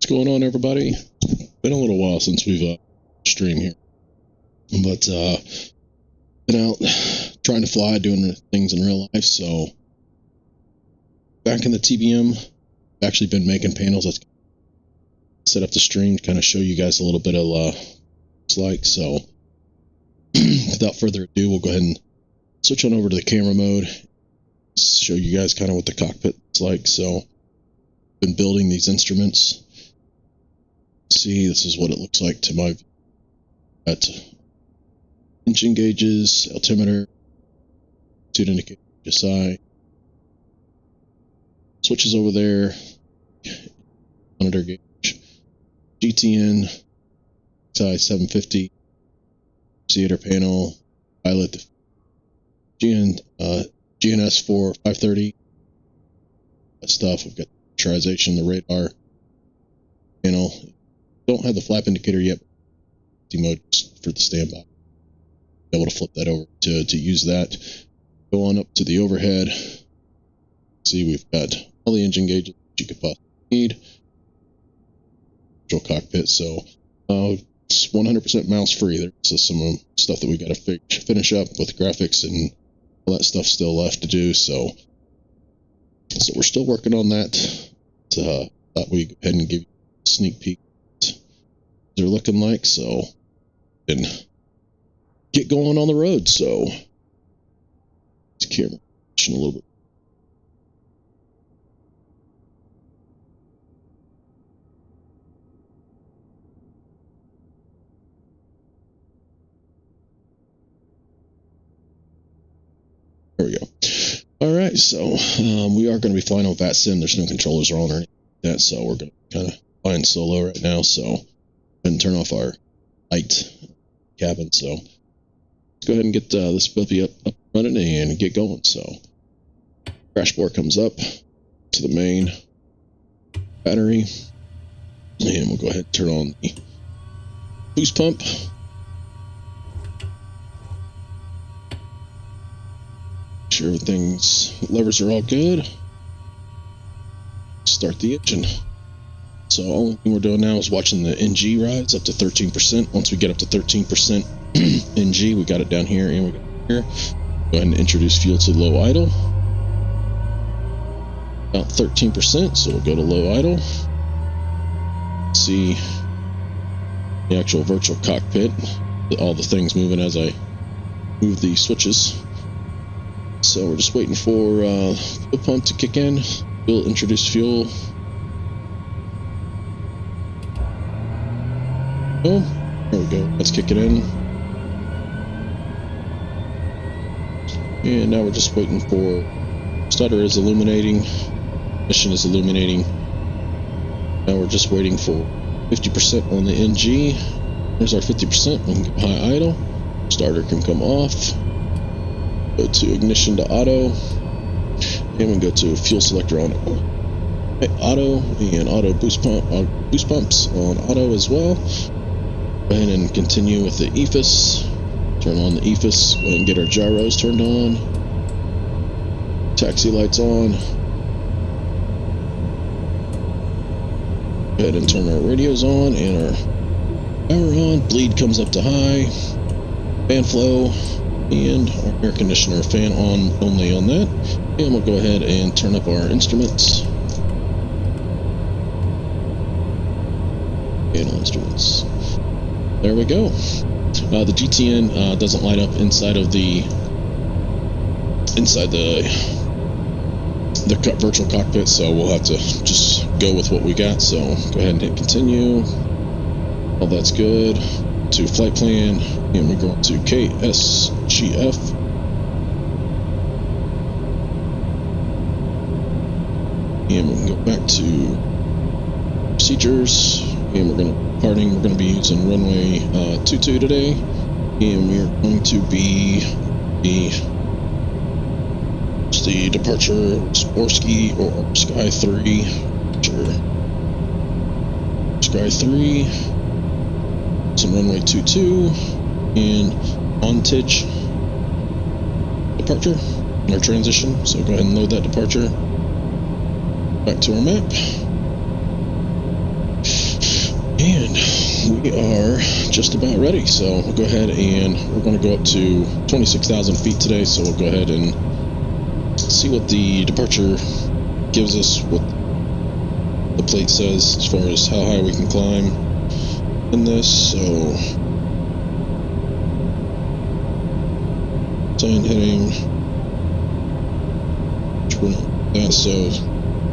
going on, everybody? Been a little while since we've streamed here, but been out trying to fly, doing things in real life. So back in the TBM, I've actually been making panels. Let's set up the stream to kind of show you guys a little bit of it's like. So without further ado, we'll go ahead and switch on over to the camera mode, show you guys kind of what the cockpit is like. So been building these instruments. See, this is what it looks like to my at engine gauges, altimeter, altitude indicator, SI, switches over there, monitor gauge, GTN, SI 750, theater panel, pilot, GNS 4 530, that stuff. We've got the pressurization, the radar panel. Don't have the flap indicator yet. Mode for the standby. Be able to flip that over to use that. Go on up to the overhead. See, we've got all the engine gauges you could possibly need. Virtual cockpit. So it's 100% mouse free. There's some stuff that we got to finish up with graphics and all that stuff still left to do. So we're still working on that. Thought we'd go ahead and give you a sneak peek. They're looking like, so and get going on the road. So this camera a little bit. There we go. All right, so we are going to be flying on VATSIM. There's no controllers on or anything like that, so we're going to kind of flying solo right now. So and turn off our light cabin. So let's go ahead and get this puppy up running and get going. So crash board comes up to the main battery, and we'll go ahead and turn on the boost pump. Make sure levers are all good. Start the engine. So all thing we're doing now is watching the NG rise up to 13%. Once we get up to 13% NG, we got it down here and we got it here. Go ahead and introduce fuel to low idle. About 13%, so we'll go to low idle. See the actual virtual cockpit. All the things moving as I move the switches. So we're just waiting for the pump to kick in. We'll introduce fuel. Oh, there we go. Let's kick it in. And now we're just waiting for stutter is illuminating. Mission is illuminating. Now we're just waiting for 50% on the NG. There's our 50%. We can go high idle. Starter can come off. Go to ignition to auto. And we go to fuel selector on auto and auto boost pumps on auto as well. Go ahead and continue with the EFIS. Turn on the EFIS. Go ahead and get our gyros turned on. Taxi lights on. Go ahead and turn our radios on and our power on. Bleed comes up to high. Fan flow. And our air conditioner fan on only on that. And we'll go ahead and turn up our instruments. Panel instruments. There we go. The GTN doesn't light up inside the virtual cockpit, so we'll have to just go with what we got. So go ahead and hit continue. All that's good. To flight plan, and we're going to KSGF. And we can go back to procedures, and we're going to be using runway 22 today, and we're going to be the departure Sporsky or Sky 3. Sky 3, some runway 22, and ONTIG departure in our transition. So go ahead and load that departure. Back to our map. And we are just about ready, so we'll go ahead and we're going to go up to 26,000 feet today, so we'll go ahead and see what the departure gives us, what the plate says as far as how high we can climb in this. So sign heading, so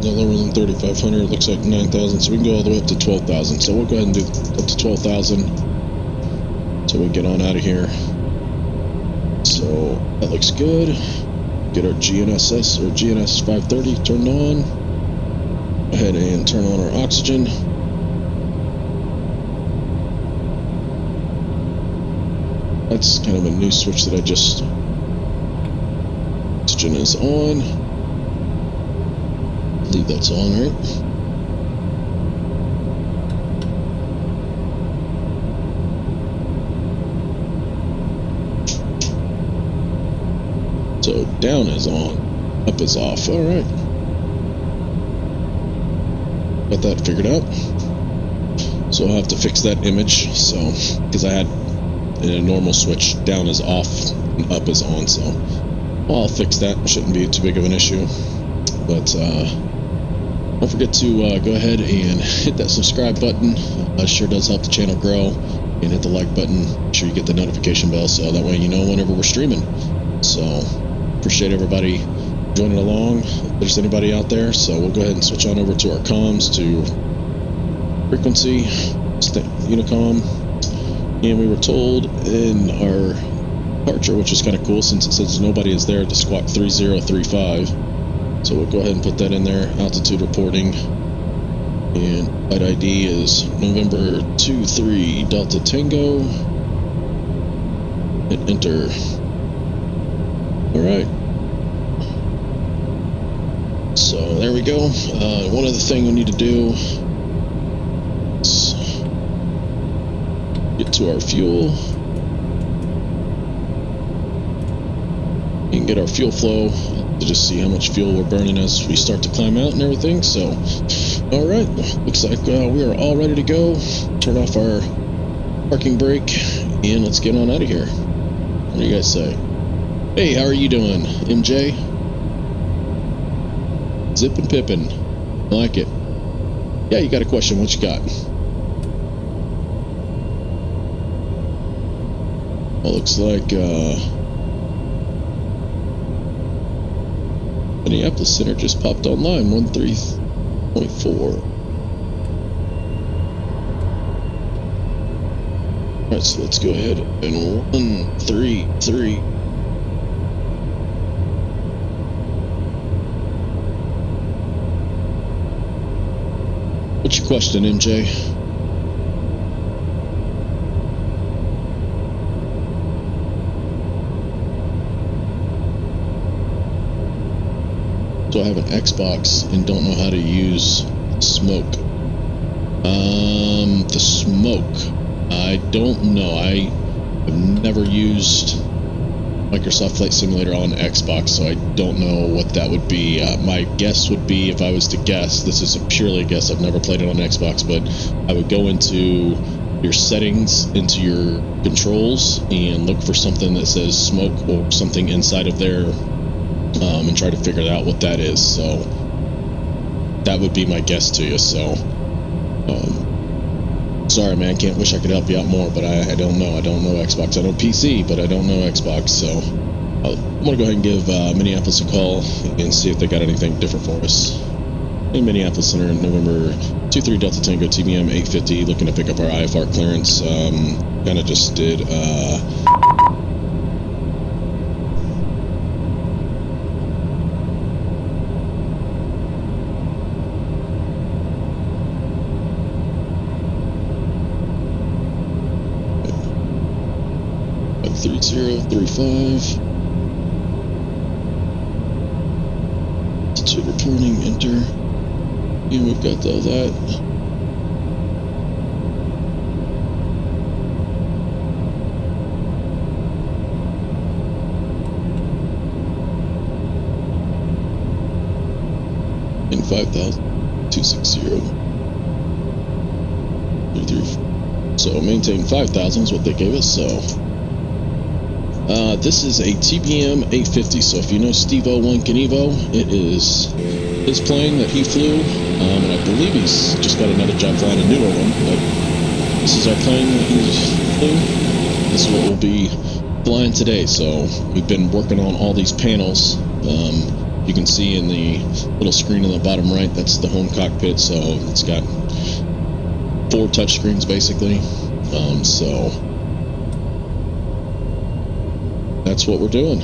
no lower than 3,500, looks like 9,000, so we can go all the way up to 12,000. So we'll go ahead and do up to 12,000 so we get on out of here. So that looks good. Get our GNSS or GNS 530 turned on. Go ahead and turn on our oxygen. That's kind of a new switch that I just... Oxygen is on. I believe that's on, right? So down is on, up is off. All right. Got that figured out. So I'll have to fix that image. So, because I had in a normal switch, down is off and up is on. So I'll fix that. Shouldn't be too big of an issue. But don't forget to go ahead and hit that subscribe button. It sure does help the channel grow. And hit the like button. Make sure you get the notification bell so that way you know whenever we're streaming. So appreciate everybody joining along. If there's anybody out there, so we'll go ahead and switch on over to our comms to frequency, Unicom. And we were told in our departure, which is kind of cool since it says nobody is there, to squawk 3035. So we'll go ahead and put that in there. Altitude reporting. And flight ID is November 23 Delta Tango. Hit enter. Alright. So there we go. One other thing we need to do is get to our fuel and get our fuel flow to just see how much fuel we're burning as we start to climb out and everything. So alright, looks like we are all ready to go. Turn off our parking brake and let's get on out of here. What do you guys say? Hey, how are you doing, MJ? Zippin' pippin'. I like it. Yeah, you got a question. What you got? Well, looks like Minneapolis Center just popped online. 13.4. Alright, so let's go ahead and 133. What's your question, MJ? So I have an Xbox and don't know how to use smoke. The smoke, I don't know. I have never used Microsoft Flight Simulator on Xbox, so I don't know what that would be. My guess would be, if I was to guess, this is a purely a guess, I've never played it on Xbox, but I would go into your settings, into your controls, and look for something that says smoke or something inside of there, and try to figure out what that is. So that would be my guess to you. So sorry, man, wish I could help you out more, but I don't know. I don't know Xbox. I know PC, but I don't know Xbox. So I'm gonna go ahead and give Minneapolis a call and see if they got anything different for us. In Minneapolis Center, November 23 Delta Tango TBM 850, looking to pick up our IFR clearance. Kind of just did 3035. Altitude reporting, enter. And we've got all that. In 5,260. 3, 4. So maintain 5,000 is what they gave us. So this is a TBM 850. So if you know Steve-O Wankin Evo, it is his plane that he flew, and I believe he's just got another job flying a newer one. But this is our plane that he flew. This is what we'll be flying today. So we've been working on all these panels. You can see in the little screen in the bottom right, that's the home cockpit. So it's got 4 touch screens basically. So that's what we're doing.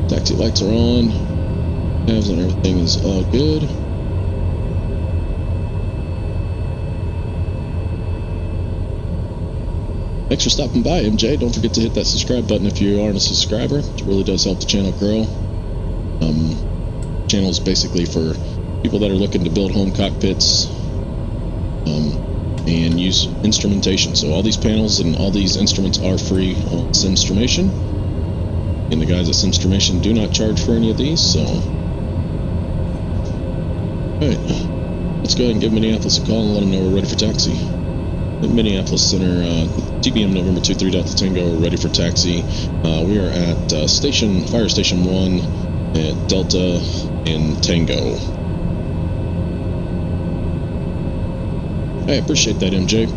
Taxi lights are on. Halves and everything is all good. Thanks for stopping by, MJ. Don't forget to hit that subscribe button if you aren't a subscriber. It really does help the channel grow. Channel is basically for people that are looking to build home cockpits and use instrumentation. So all these panels and all these instruments are free on SIMSTRUMENTATION. And the guys at SIMSTRUMENTATION do not charge for any of these, so... Alright, let's go ahead and give Minneapolis a call and let them know we're ready for taxi. At Minneapolis Center, TBM November 23 Delta Tango, we're ready for taxi. We are at Fire Station 1 at Delta and Tango. I appreciate that, MJ.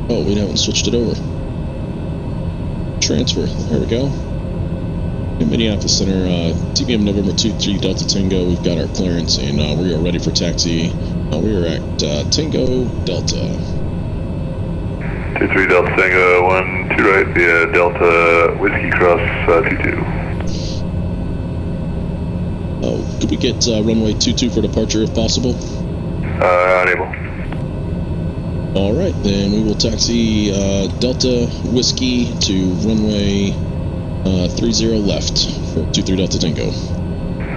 Oh, we haven't switched it over. Transfer. There we go. In Minneapolis Center, TBM November 23 Delta Tango. We've got our clearance and we are ready for taxi. We are at Tango Delta. 23 Delta Tango, 12 right via Delta Whiskey Cross 22. Oh, could we get runway 22 for departure if possible? Unable. Alright, then we will taxi Delta Whiskey to runway 30 left for 23 Delta Tango.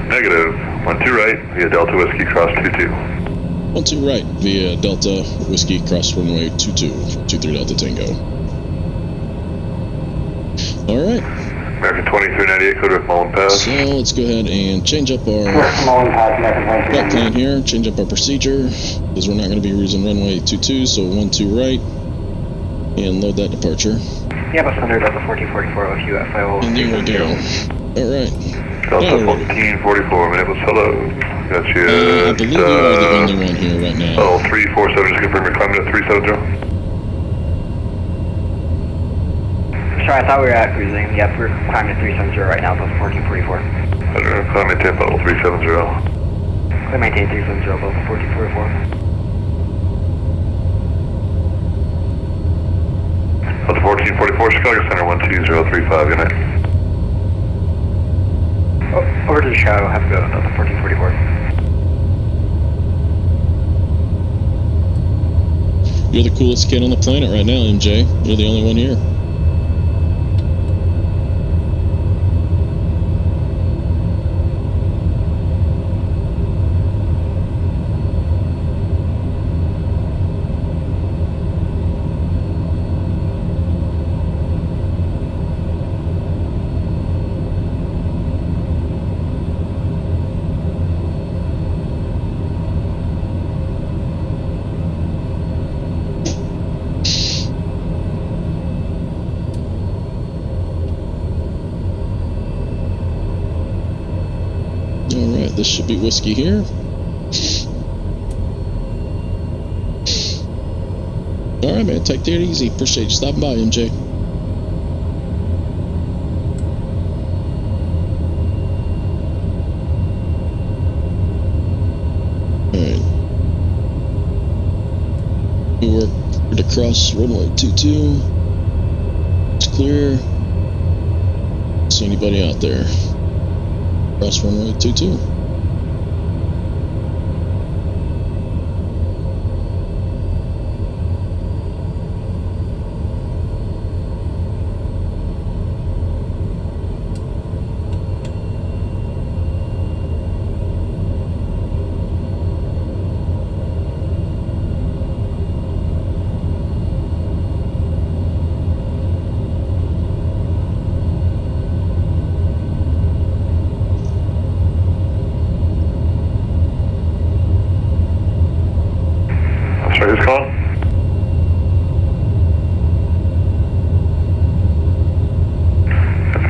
Negative. 12 right via Delta Whiskey Cross 22. 12 right via Delta Whiskey cross runway 22 for 23 Delta Tango. Alright. American 2398, code with Mullen Pass. So let's go ahead and change up our flight plan here, change up our procedure, because we're not going to be using runway 22, so 12 right, and load that departure. Yeah, bus under Delta 1444 with you at 5. And there we go. Alright. Delta 1444, Minneapolis, hello. Got you I believe you are the only one here right now. Oh, 347, just confirm your climate at 370. Sorry, I thought we were at cruising. Yep, we're climbing at 370 right now, Delta 1444. Climb maintain level 370. Climb maintain 370, Delta 1444. Delta 1444, Chicago Center 12035, good night. Oh, over to Chicago, have a go, Delta 1444. You're the coolest kid on the planet right now, MJ. You're the only one here. This should be whiskey here. Alright, man, take it easy. Appreciate you stopping by, MJ. Alright. We work to cross runway 22. It's clear. Don't see anybody out there. Cross runway 22.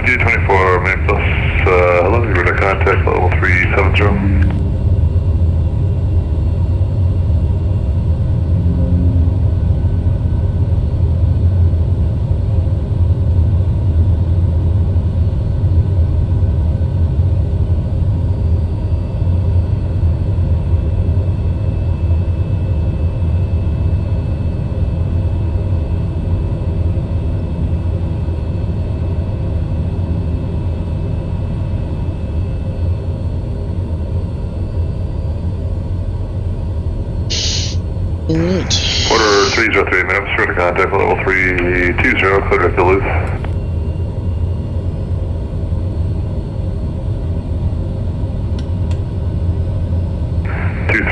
224, Memphis, hello, you're to contact level 370. Alright. Order 303, Memphis, you're to contact level 320, clear to Duluth.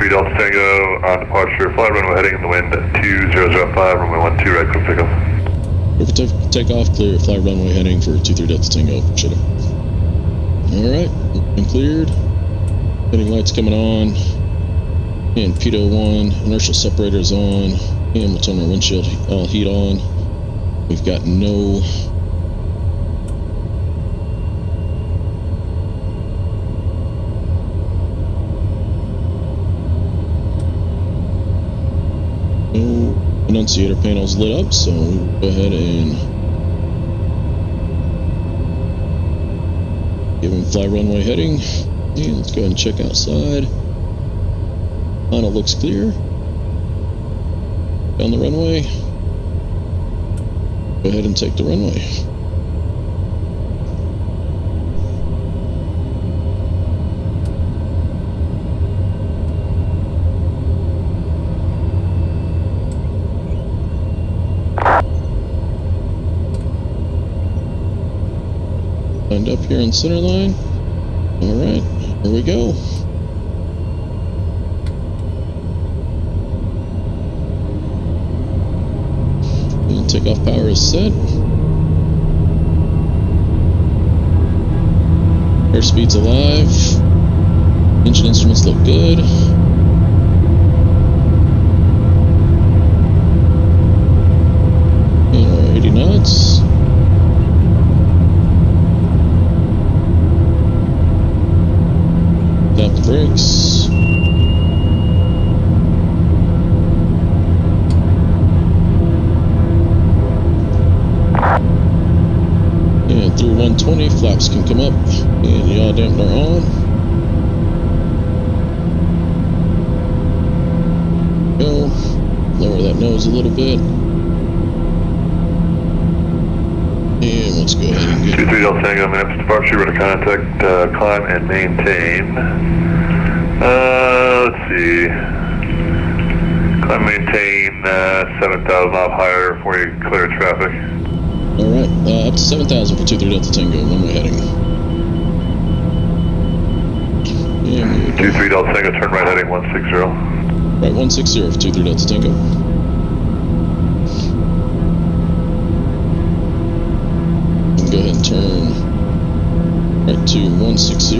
Delta Tango on departure, fly runway heading in the wind at 2005, runway 12, right, quick pickup. Perfect takeoff, clear, fly runway heading for 23 Delta Tango, appreciate it. Alright, been cleared. Heading lights coming on. And pitot 1, inertial separator is on. And we'll turn our windshield all heat on. We've got no annunciator panels lit up, so we'll go ahead and give him fly runway heading. And let's go ahead and check outside. Funnel looks clear. Down the runway. Go ahead and take the runway. Lined up here on center line. Alright, here we go. And takeoff power is set. Airspeed's alive. Engine instruments look good. And we're 80 knots. Tap the brakes. And through 120, flaps can come up. And the yaw dampener on. Go. Lower that nose a little bit. And let's go ahead and get 23 Delta Tango, Memphis departure, ready to contact, climb and maintain. Let's see. Climb and maintain 7,000 off higher before you clear traffic. Alright, up to 7,000 for 23 Delta Tango, runway heading. And 23 Delta Tango, turn right heading 160. Right, 160 for 23 Delta Tango. Go ahead and turn right to 160.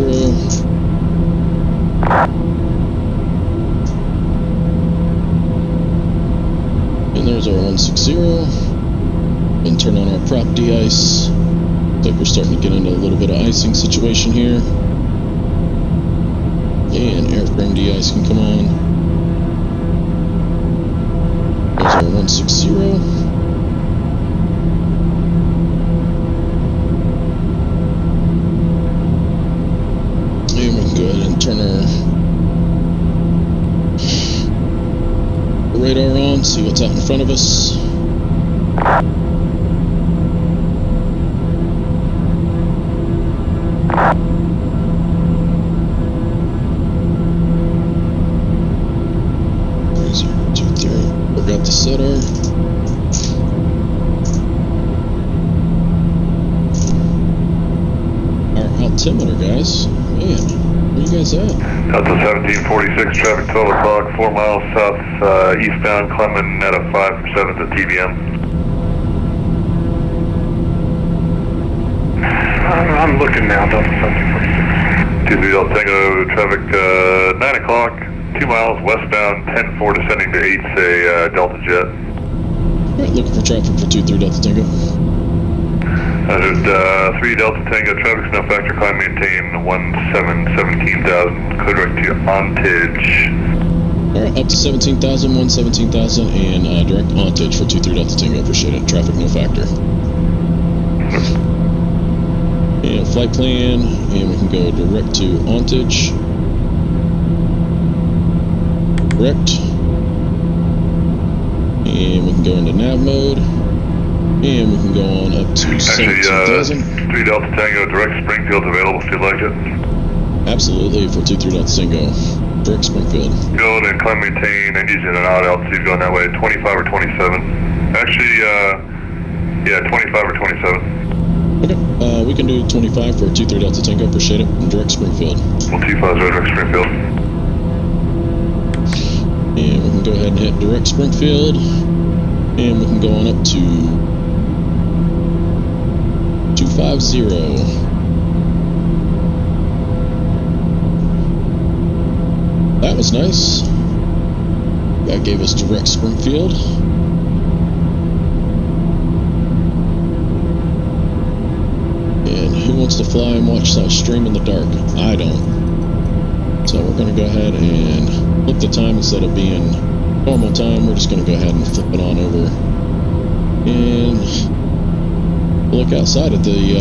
And there's our 160. And turn on our prop de-ice. Looks like we're starting to get into a little bit of icing situation here. And airframe de-ice can come on. There's our 160. And we can go ahead and turn our radar on, see what's out in front of us. Forgot to set our altimeter, guys. Man, where you guys at? Delta 1746, traffic 12 o'clock, 4 miles south eastbound, climbing at a 5% to TBM. I'm looking now, Delta 1746. 23 Delta Tango, traffic 9 o'clock, 2 miles westbound, 10-4 descending to 8, say Delta Jet. Alright, looking for traffic for 23 Delta Tango. Roger, 3 Delta Tango, traffic snow factor, climb maintain 17,000, code direct to ontage. Alright, up to 17,000, 17,000, and direct ontage for 23 Delta Tango, appreciate it, traffic no factor. And flight plan, and we can go direct to ontage. Direct. And we can go into nav mode. And we can go on up to 17,000. 3 Delta Tango, direct Springfield's available if you'd like it. Absolutely, for 23 Delta Tango. Direct Springfield. Go and climb maintain, and using an odd altitude going that way, 25 or 27. Actually, yeah, 25 or 27. Okay, we can do 25 for 23 Delta Tango, appreciate it, and direct Springfield. Well, 25 is direct Springfield. And we can go ahead and hit direct Springfield, and we can go on up to 250. That was nice. That gave us direct Springfield. And who wants to fly and watch that stream in the dark? I don't. So we're going to go ahead and flip the time. Instead of being normal time, we're just going to go ahead and flip it on over and look outside at the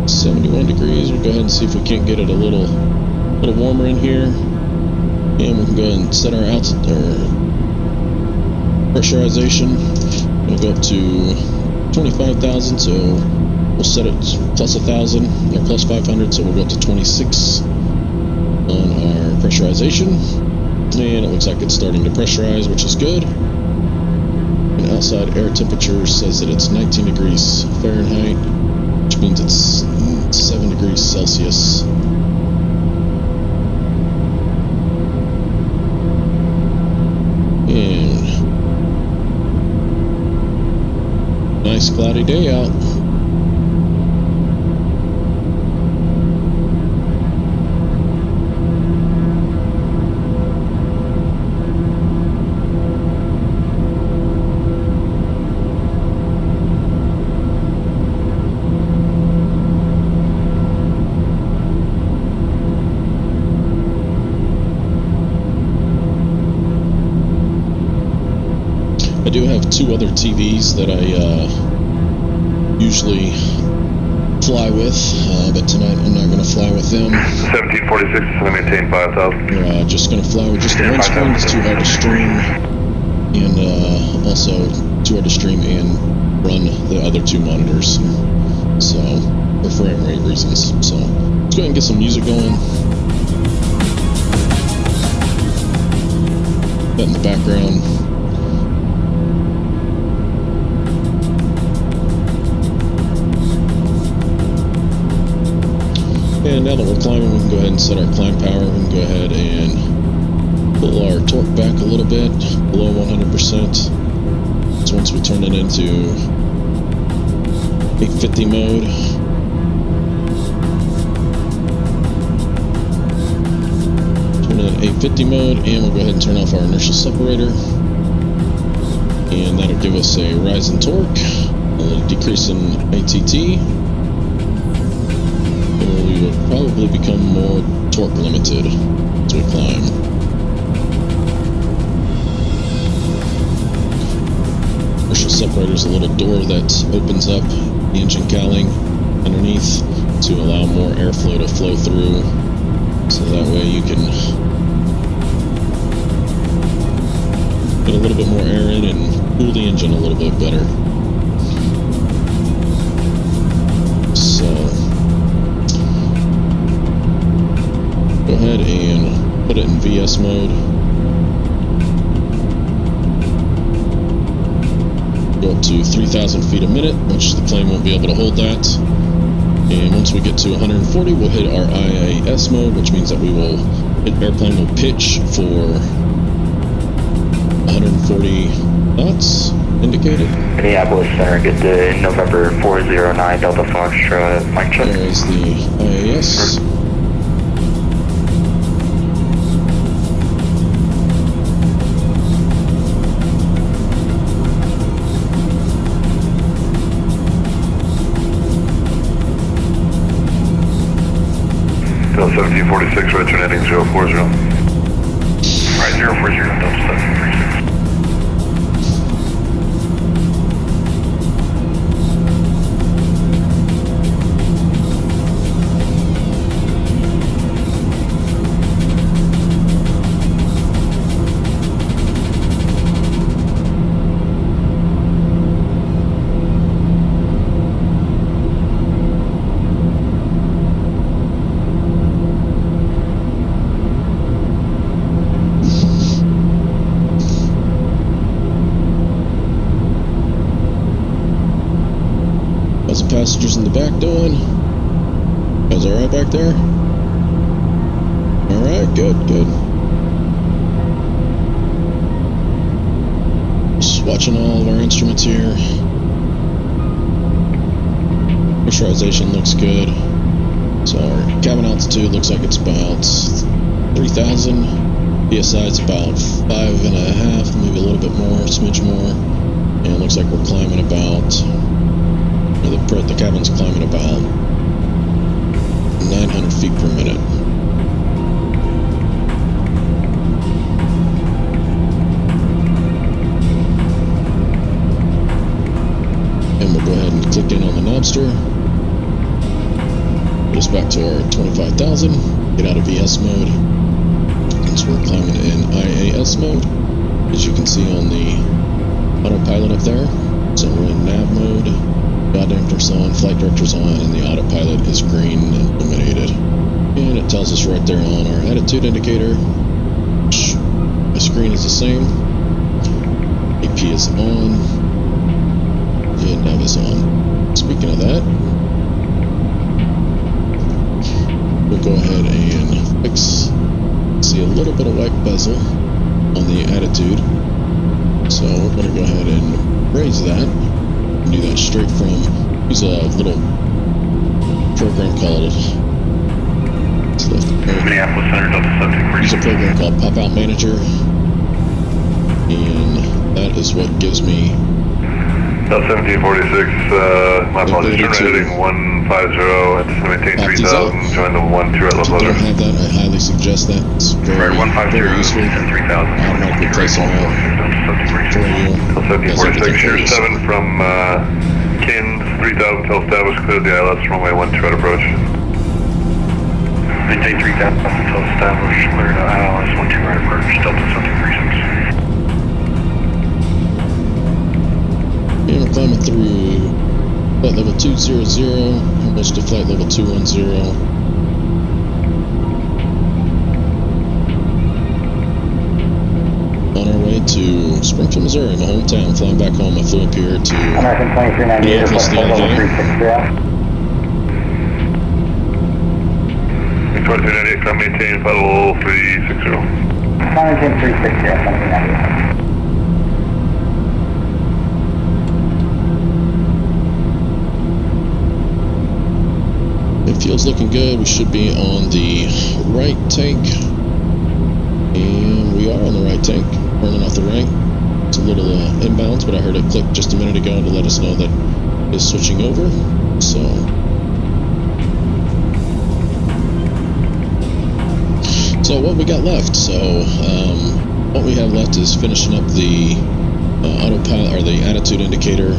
71 degrees. We'll go ahead and see if we can't get it a little warmer in here, and we can go ahead and set our pressurization. We'll go up to 25,000, so we'll set it plus 1,000 or plus 500, so we'll go up to 26 on our pressurization, and it looks like it's starting to pressurize, which is good. And outside air temperature says that it's 19 degrees Fahrenheit, which means it's 7 degrees Celsius. And nice cloudy day out. I do have 2 other TVs that I usually fly with, but tonight I'm not going to fly with them. 1746 is going to maintain 5,000. We're just going to fly with just the one screen. It's too hard to stream, and also too hard to stream and run the other 2 monitors. So, for frame rate reasons. So, let's go ahead and get some music going. That in the background. And now that we're climbing, we can go ahead and set our climb power. We can go ahead and pull our torque back a little bit, below 100%. So once we turn it into 850 mode, turn it to 850 mode, and we'll go ahead and turn off our inertial separator. And that'll give us a rise in torque, a decrease in ATT. We will probably become more torque limited as we climb. Inertial separator is a little door that opens up the engine cowling underneath to allow more airflow to flow through, so that way you can get a little bit more air in and cool the engine a little bit better. So go ahead and put it in VS mode. Go up to 3,000 feet a minute, which the plane won't be able to hold that. And once we get to 140, we'll hit our IAS mode, which means that airplane will pitch for 140 knots indicated. Minneapolis Center, good to November 409 Delta Foxtrot, mic check. There is the IAS. 1746, right turn heading 040. Right, 040, Delta 1736. How's the passengers in the back doing? Guys alright back there? Alright, good, good. Just watching all of our instruments here. Pressurization looks good. So our cabin altitude looks like it's about 3,000. PSI is about 5.5, maybe a little bit more, a smidge more. And it looks like we're climbing about, the cabin's climbing about 900 feet per minute. And we'll go ahead and click in on the Knobster. Get us back to our 25,000. Get out of VS mode. And so we're climbing in IAS mode, as you can see on the autopilot up there. So we're in nav mode. God damper's on, flight director's on, and the autopilot is green and illuminated. And it tells us right there on our attitude indicator. My screen is the same. AP is on. And nav is on. Speaking of that, we'll go ahead and fix. See a little bit of white bezel on the attitude. So we're going to go ahead and raise that. Do that straight from, use a little program called Minneapolis Center, Delta 1736. Use a program called Pop Out Manager, and that is what gives me Delta 1746, my apologies, turn right heading 150 and maintain 3,000, join the 1-2 at level If you loader. don't have that, I highly suggest that. It's very, very useful. Automatically placing out for you. Delta 1746, shear 7 from Kin, 3,000 till established, clear the ILS, runway 12 at approach. Maintain 3,000 until established, clear the ILS 12 at approach, Delta 1736. And we're climbing through flight level 200, almost to flight level 210. On our way to Springfield, Missouri, my hometown. Flying back home, I flew up here to American 2398, Minneapolis the other day. 2398, come maintain flight level 360. Maintain 360, 2398. It feels looking good. We should be on the right tank. And we are on the right tank. Burning off the right. It's a little inbounds, but I heard it click just a minute ago to let us know that it's switching over. So what we got left? So what we have left is finishing up the autopilot, or the attitude indicator.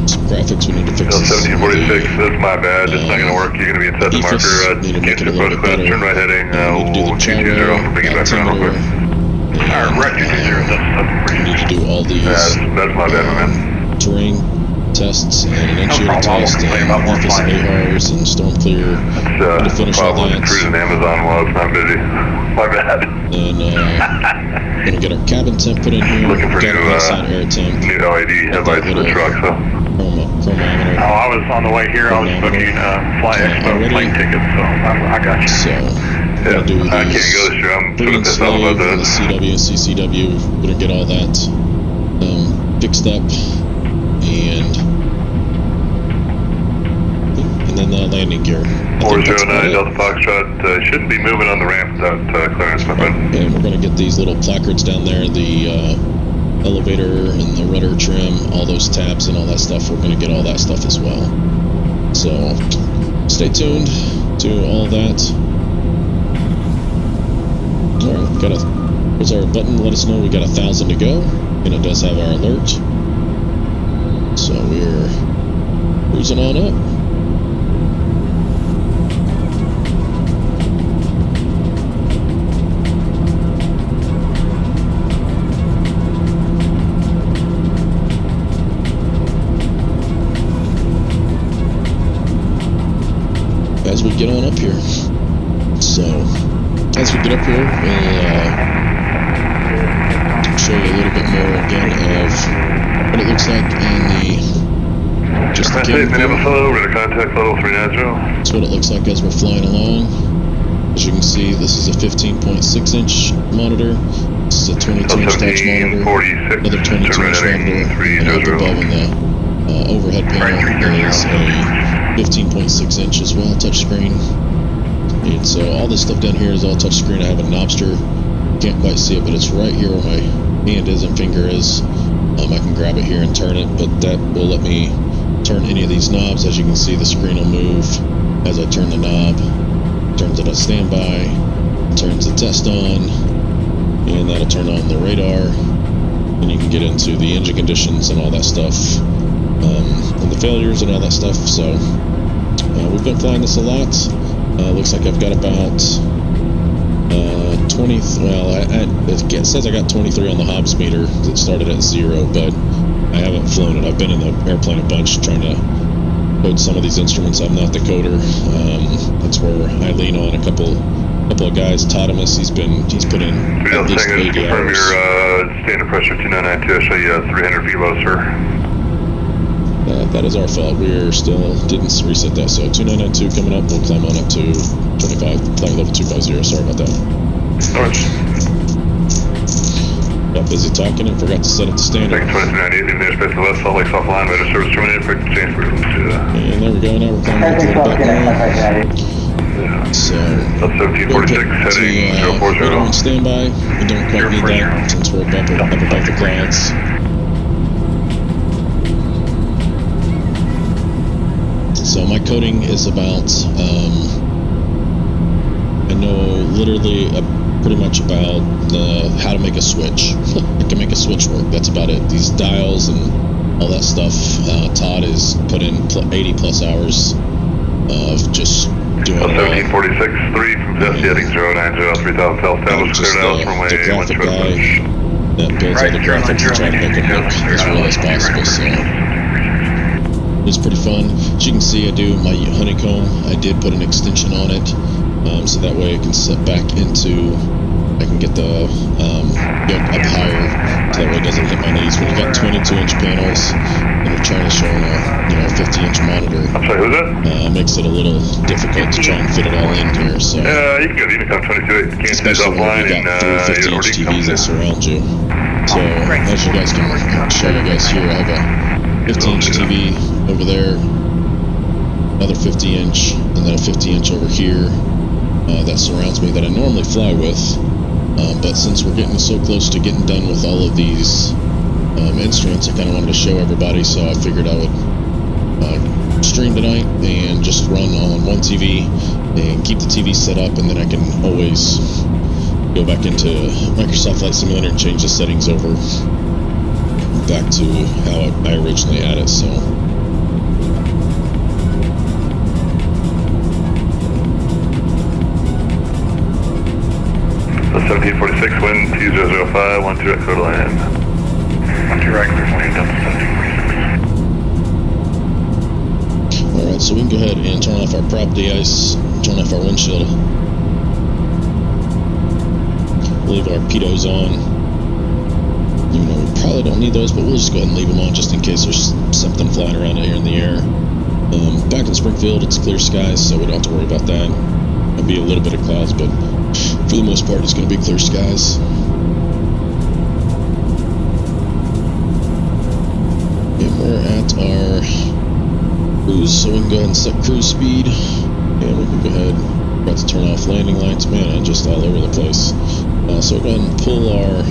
Some graphics we need to fix. 1746, that's my bad. It's not going to work. You're going to be inside the marker. Need to make it a little bit better. Turn right heading. Need to do the gyro, altimeter, and need to do all these that's my bad, my man. terrain tests and an engineering test and office ARs and storm clear. To finish all that. Cruising Amazon while it's not busy. My bad. Then gonna get our cabin temp put in here. Looking for got new, inside air temp. new LED headlights for the truck, so. Chronometer. Oh, I was on the way here. I was booking Fly Expo plane tickets, so I got you. So, Yeah, do I can't go this year. I'm sort green of pissed off slave about and the that. CW and CCW. We're gonna get all that fixed up, and then the landing gear. 409 Delta Foxtrot shouldn't be moving on the ramp without clearance, my friend. And we're gonna get these little placards down there, the elevator and the rudder trim, all those tabs and all that stuff. We're gonna get all that stuff as well. So stay tuned to all that. There's our button to let us know we got 1,000 to go, and it does have our alert. So we're cruising on up. As we get on up here. So, as we get up here, we'll show you a little bit more again of what it looks like in the just the camera view. Over to contact level 390. That's what it looks like as we're flying along. As you can see, this is a 15.6 inch monitor. This is a 22 inch touch monitor. 46, another 22 inch monitor. And up above in the overhead panel is a 15.6 inch as well, touchscreen. And so all this stuff down here is all touchscreen. I have a Knobster. Can't quite see it, but it's right here where my hand is and finger is. I can grab it here and turn it, but that will let me turn any of these knobs. As you can see, the screen will move as I turn the knob. Turns it on standby, turns the test on, and that'll turn on the radar. And you can get into the engine conditions and all that stuff, and the failures and all that stuff. So we've been flying this a lot. Looks like I've got about 20, well, it says I got 23 on the Hobbs meter. It started at 0, but I haven't flown it. I've been in the airplane a bunch trying to code some of these instruments. I'm not the coder. That's where I lean on a couple of guys. Totemus, he's put in at least 80 confirm hours. your standard pressure 2992. I show you 300 velo, sir. That is our fault. We're still didn't reset that. So 2992 coming up. We'll climb on up to 25, flight level 250. Sorry about that. Alright. Got busy talking and forgot to set up the standard. 2398, leaving the airspace of West Salt Lake, soft line, radar service terminated, for change for And there we go. Now we're climbing up to the back line. So up 1746, heading 040. On standby. We don't quite need that since we're up above the clouds. So my coding is about, I know literally pretty much about how to make a switch. I can make a switch work. That's about it. These dials and all that stuff. Todd has put in 80 plus hours of just doing 1746, 3 from Jesse, heading 090, 3000 Tel established, cleared out from the graphic guy that builds all the graphics and trying to make them look as real as possible. So it's pretty fun. As you can see, I do my honeycomb. I did put an extension on it, so that way I can set back into, I can get the yoke up higher, so that way it doesn't hit my knees. When you got 22-inch panels and you're trying to show a 50-inch monitor, I'm sorry, who's that? Makes it a little difficult to try and fit it all in here. So you can go to Unicom 22. especially when you got three 50-inch TVs that surround you. So as you guys can show you guys here, I have a 50-inch TV over there, another 50-inch, and then a 50-inch over here that surrounds me that I normally fly with. But since we're getting so close to getting done with all of these instruments, I kind of wanted to show everybody, so I figured I would stream tonight and just run on one TV and keep the TV set up, and then I can always go back into Microsoft Flight Simulator and change the settings over back to how I originally had it. So so 1746, wind 2005, 12 at clear to land. 12 right, clear to land, Delta 1746. alright, so we can go ahead and turn off our prop de-ice, turn off our windshield, leave our pitos on. Even though we probably don't need those, but we'll just go ahead and leave them on just in case there's something flying around out here in the air. Back in Springfield, it's clear skies, so we don't have to worry about that. There'll be a little bit of clouds, but for the most part, it's going to be clear skies. And we're at our cruise, so we can go ahead and set cruise speed. And we can go ahead, about to turn off landing lights. Man, I'm just all over the place. So we'll go ahead and pull our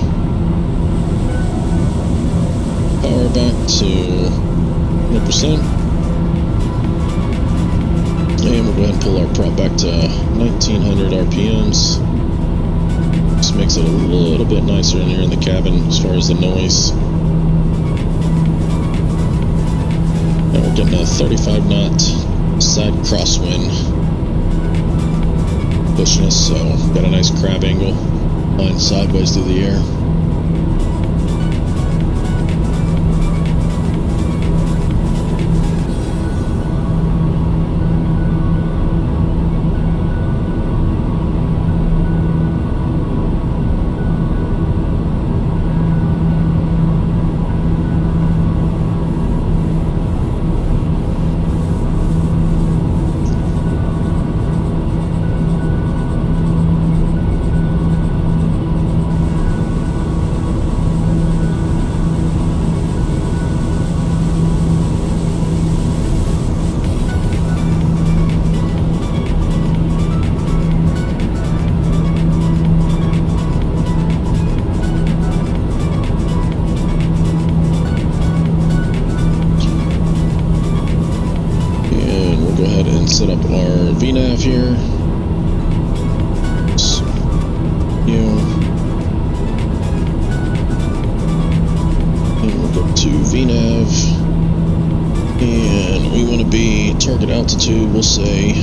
power back to 100%. And we'll go ahead and pull our prop back to 1900 RPMs. Just makes it a little bit nicer in here in the cabin as far as the noise. And we're getting a 35 knot side crosswind pushing us, so got a nice crab angle, flying sideways through the air. Set up our VNAV here. And we'll go to VNAV. And we want to be target altitude, we'll say,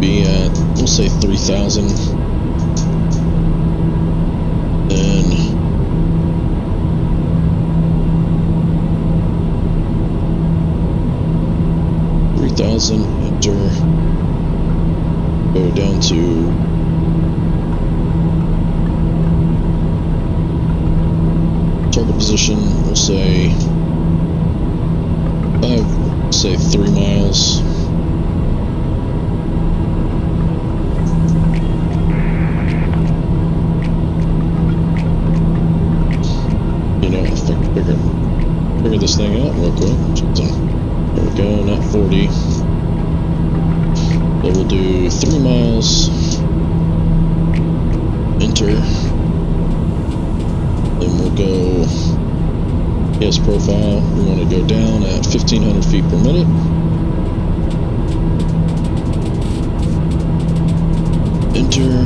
be at, we'll say 3,000. Then 3,000. Go down to target position, we'll say 3 miles. You know, if I can figure this thing out real quick. There we go, not 40. So we'll do 3 miles, enter, then we'll go PS profile, we want to go down at 1,500 feet per minute, enter,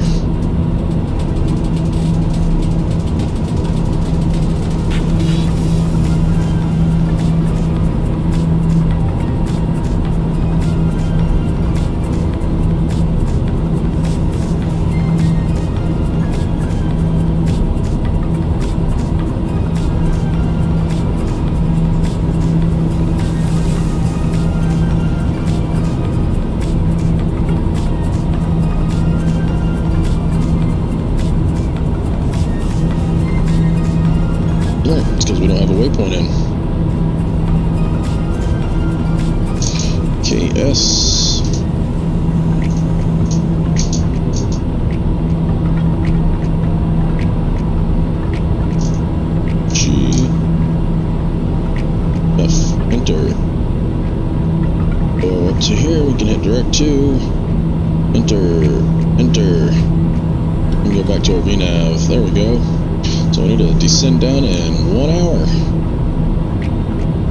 it's because we don't have a waypoint in. KS. G. F. Enter. Go up to here, we can hit direct to. Enter. Enter. And go back to our VNAV. There we go. So we need to descend down in 1 hour.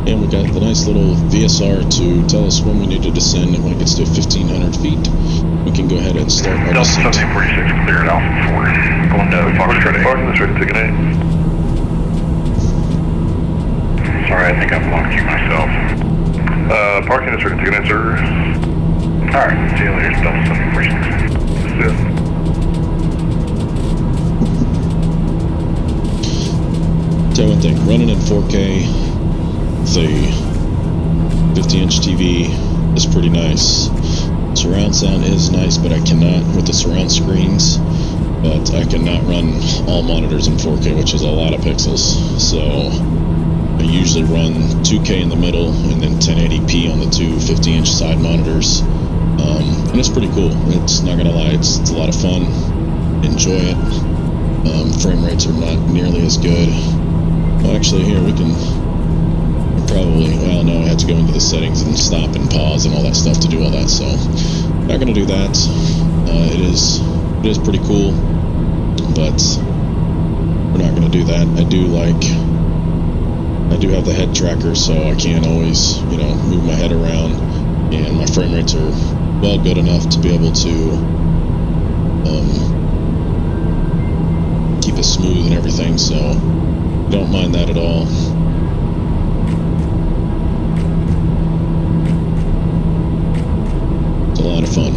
And we got the nice little VSR to tell us when we need to descend, and when it gets to 1,500 feet, we can go ahead and start our descent. Delta 1746 clear at Alpha 4. Going to Foxtrot 8. Parking is ready to take an 8. Sorry, I think I've blocked you myself. Parking is ready to take an 8, sir. Alright, see you later, Delta 1746. Yeah. Tell you one thing, running in 4K with a 50-inch TV is pretty nice. Surround sound is nice, but I cannot, with the surround screens, but I cannot run all monitors in 4K, which is a lot of pixels. So I usually run 2K in the middle and then 1080p on the two 50-inch side monitors. And it's pretty cool. It's not gonna lie, it's a lot of fun. Enjoy it. Frame rates are not nearly as good. Well, actually, here we can probably, well, no, I have to go into the settings and stop and pause and all that stuff to do all that, so not gonna do that. It is pretty cool, but we're not gonna do that. I do have the head tracker, so I can always, you know, move my head around, and my frame rates are well good enough to be able to keep it smooth and everything, so don't mind that at all. It's a lot of fun.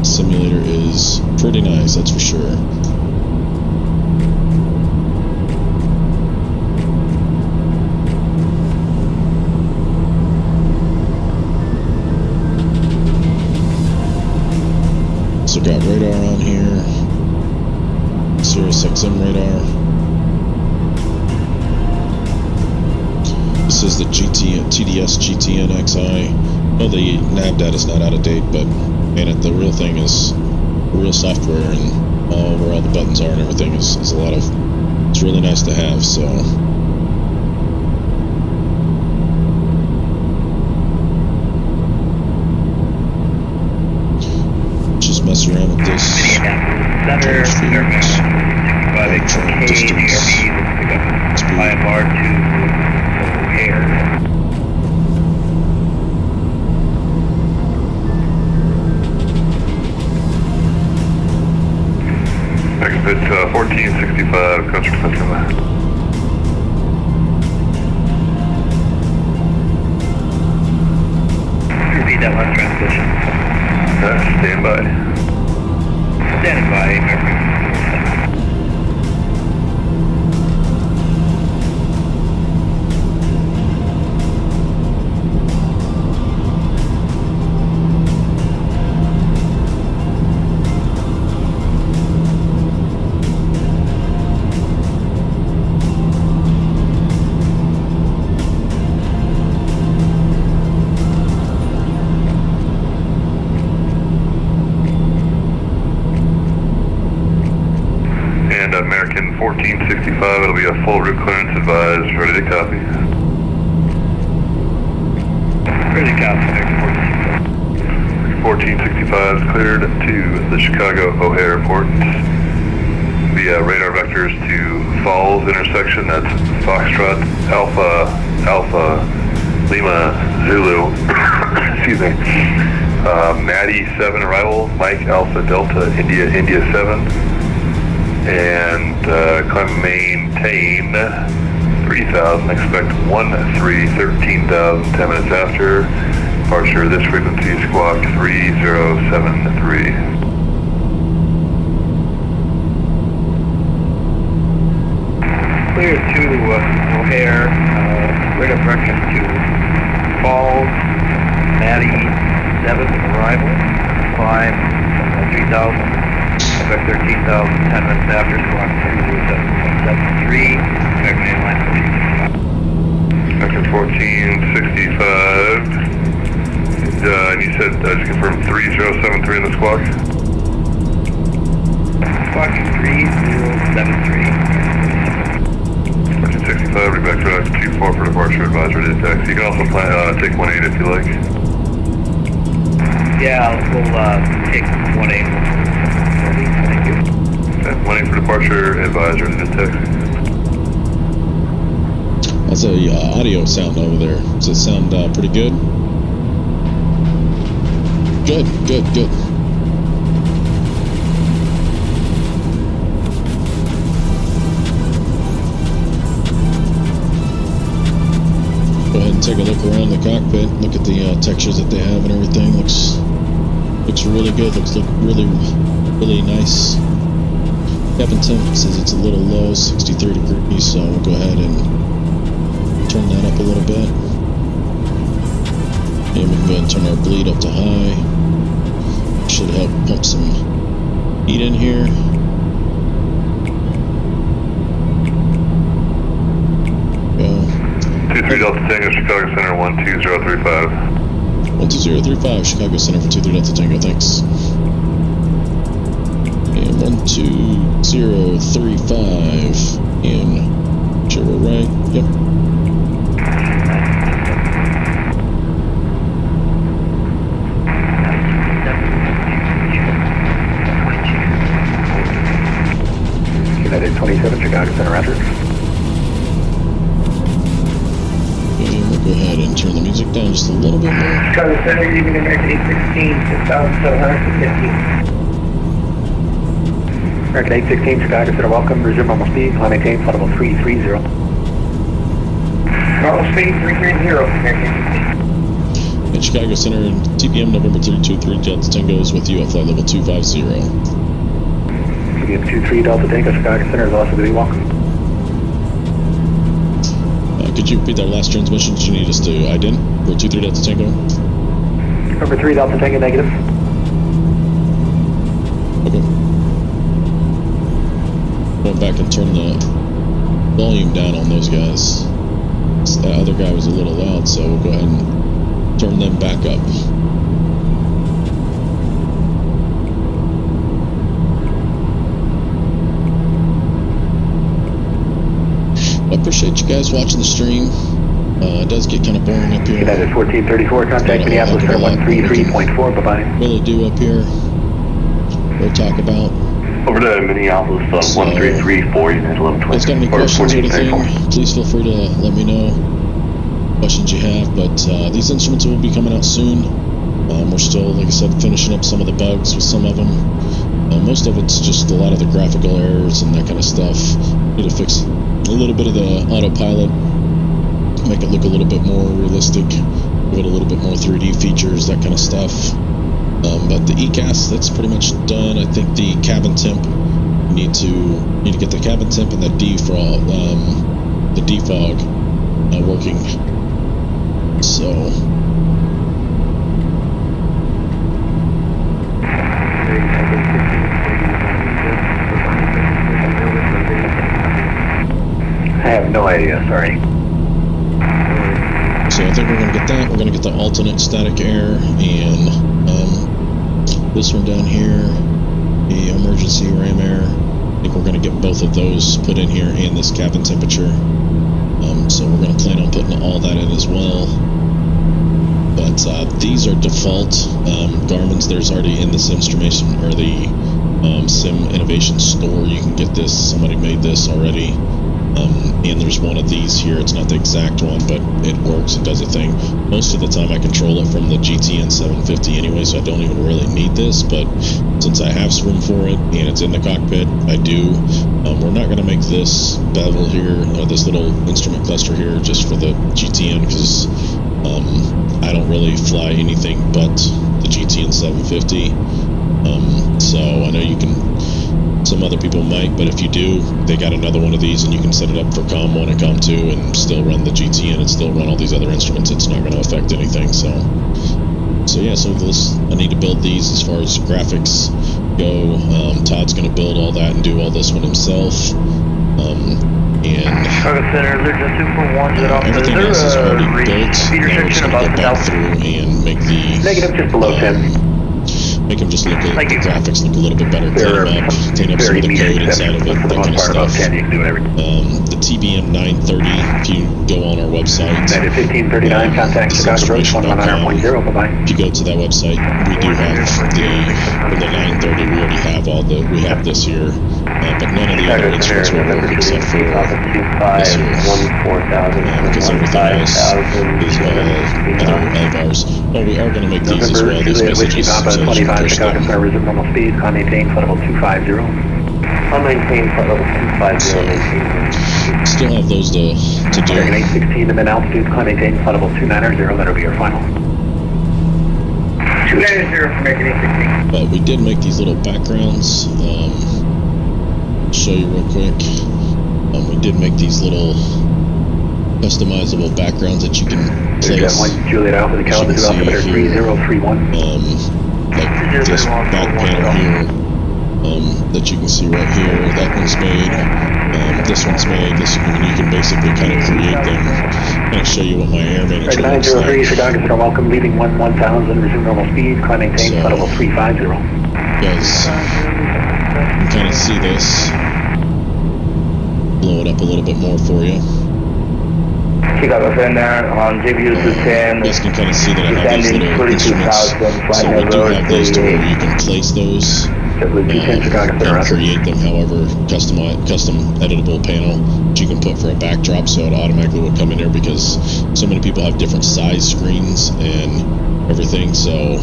Simulator is pretty nice, that's for sure. So got radar on here, Sirius XM radar. This is the TDS GTN XI. Well, the nav data is not out of date, but man, the real thing is the real software and where all the buttons are and everything is a lot of. It's really nice to have. So. Just mess around with this. Center, distance. IFR to O'Hare. Cockpit 1465, country customer. Repeat that last transmission. Stand by. Standing by, American. American 1465, it'll be a full route clearance advised, ready to copy. Ready to copy, American 1465 is cleared to the Chicago O'Hare Airport. Via radar vectors to Falls intersection, that's Foxtrot, Alpha, Lima, Zulu, excuse me. Maddie 7 arrival, Mike Alpha Delta, India 7. And maintain 3,000, expect 13,000, 10 minutes after. Departure, this frequency, squawk 3073. Clear to O'Hare, radar direction to Falls, Maddie 7 arrival, climb 3,000. Expect 13,000, 10 minutes after, squawk 3073, expect mainline 1465. And you said, just confirm 3073 in the squawk? Squawk 3073. 1465, read back to 24 for departure, advisory to taxi. You can also take 18 if you like. Yeah, we'll take 18. Thank you. Okay, 18 for departure, advisory to taxi. How's the audio sound over there? Does it sound pretty good? Good. Go ahead and take a look around the cockpit. Look at the textures that they have and everything. Looks really good. Looks really nice. Cabin temp says it's a little low, 63 degrees, so we'll go ahead and turn that up a little bit. And we can go ahead and turn our bleed up to high. Should help pump some heat in here. Go. 23 Delta Tango, Chicago Center 12035. 12035, Chicago Center for 23 Delta Tango, thanks. And 12035, and sure we're right, yep. United 27, Chicago Center, Roger. And we'll go ahead and turn the music down just a little bit more. Chicago Center, using American 816, 6,750. American 816, Chicago Center, welcome. Resume normal speed, climb maintain, flight level 330. Normal speed 330, American 816. At Chicago Center, TBM November 323 Delta Tango is with you at flight level 250. TBM 23 Delta Tango, Chicago Center is also to be welcome. Could you repeat that last transmission? Did you need us to ident for 23 Delta Tango? Number 3 Delta Tango, negative. Okay. Went back and turned the volume down on those guys. That other guy was a little loud, so we'll go ahead and turn them back up. I appreciate you guys watching the stream. It does get kind of boring up here. United 1434, contact Minneapolis Air 133.4, bye-bye. Really do up here. We'll talk about. Over to Minneapolis, 1334, United 1120. If you got any questions or anything, please feel free to let me know questions you have. But these instruments will be coming out soon. We're still, like I said, finishing up some of the bugs with some of them. Most of it's just a lot of the graphical errors and that kind of stuff. Need to fix a little bit of the autopilot, make it look a little bit more realistic, give it a little bit more 3D features, that kind of stuff. But the ECAS, that's pretty much done. I think the cabin temp, need to get the cabin temp and the defog working. So. I have no idea, sorry. So I think we're going to get that. We're going to get the alternate static air and this one down here, the emergency ram air. I think we're going to get both of those put in here and this cabin temperature. So we're going to plan on putting all that in as well. But these are default Garmin's. There's already in the SIMSTRUMENTATION or the Sim Innovation store. You can get this. Somebody made this already. And there's one of these here. It's not the exact one, but it works. It does a thing. Most of the time I control it from the GTN 750 anyway, so I don't even really need this. But since I have room for it and it's in the cockpit, I do. We're not going to make this bevel here, or this little instrument cluster here, just for the GTN, because I don't really fly anything but the GTN 750. So I know you can. Some other people might, but if you do, they got another one of these and you can set it up for COM 1 and COM 2 and still run the GTN and still run all these other instruments. It's not going to affect anything. So yeah, so I need to build these as far as graphics go. Todd's going to build all that and do all this one himself. And everything else is already built. Now we're just going to go back through and make the negative, just below 10. Make them just look at the graphics look a little bit better, clean up some of the code inside of it, that kind of stuff. The TBM 930, if you go on our website, 1539, contact Chicago Road 119.0, bye-bye. If you go to that website, we do have for the 930, we already have we have this here, but none of the other instruments will work except for this here, because everything else is all other of ours. Oh, we are going to make these as well, these messages, so that you can push them. Resume normal speed, climb maintain, flight level 250. I'll maintain flight level 250, So, still have those to do. American 816 to mid altitude, climb maintain, flight level 290, that'll be your final. 290 for American 816. But we did make these little backgrounds. Show you real quick. We did make these little customizable backgrounds that you can place. Juliet Alpha, the calendar to altimeter 3031. Like this back panel here, that you can see right here. That one's made. This one's made. This one, you can basically kind of create them. Kind of show you what my air manager looks 903, like. Chicago Center, welcome, leaving 1000, resume normal speed, climb maintain, flight level 350. You guys can kind of see this. Blow it up a little bit more for you. Chicago Center on JBU 210. You guys can kind of see that I have these little instruments. So we do have those to where you can place those and create them however custom editable panel that you can put for a backdrop, so it automatically will come in there, because so many people have different size screens and everything. So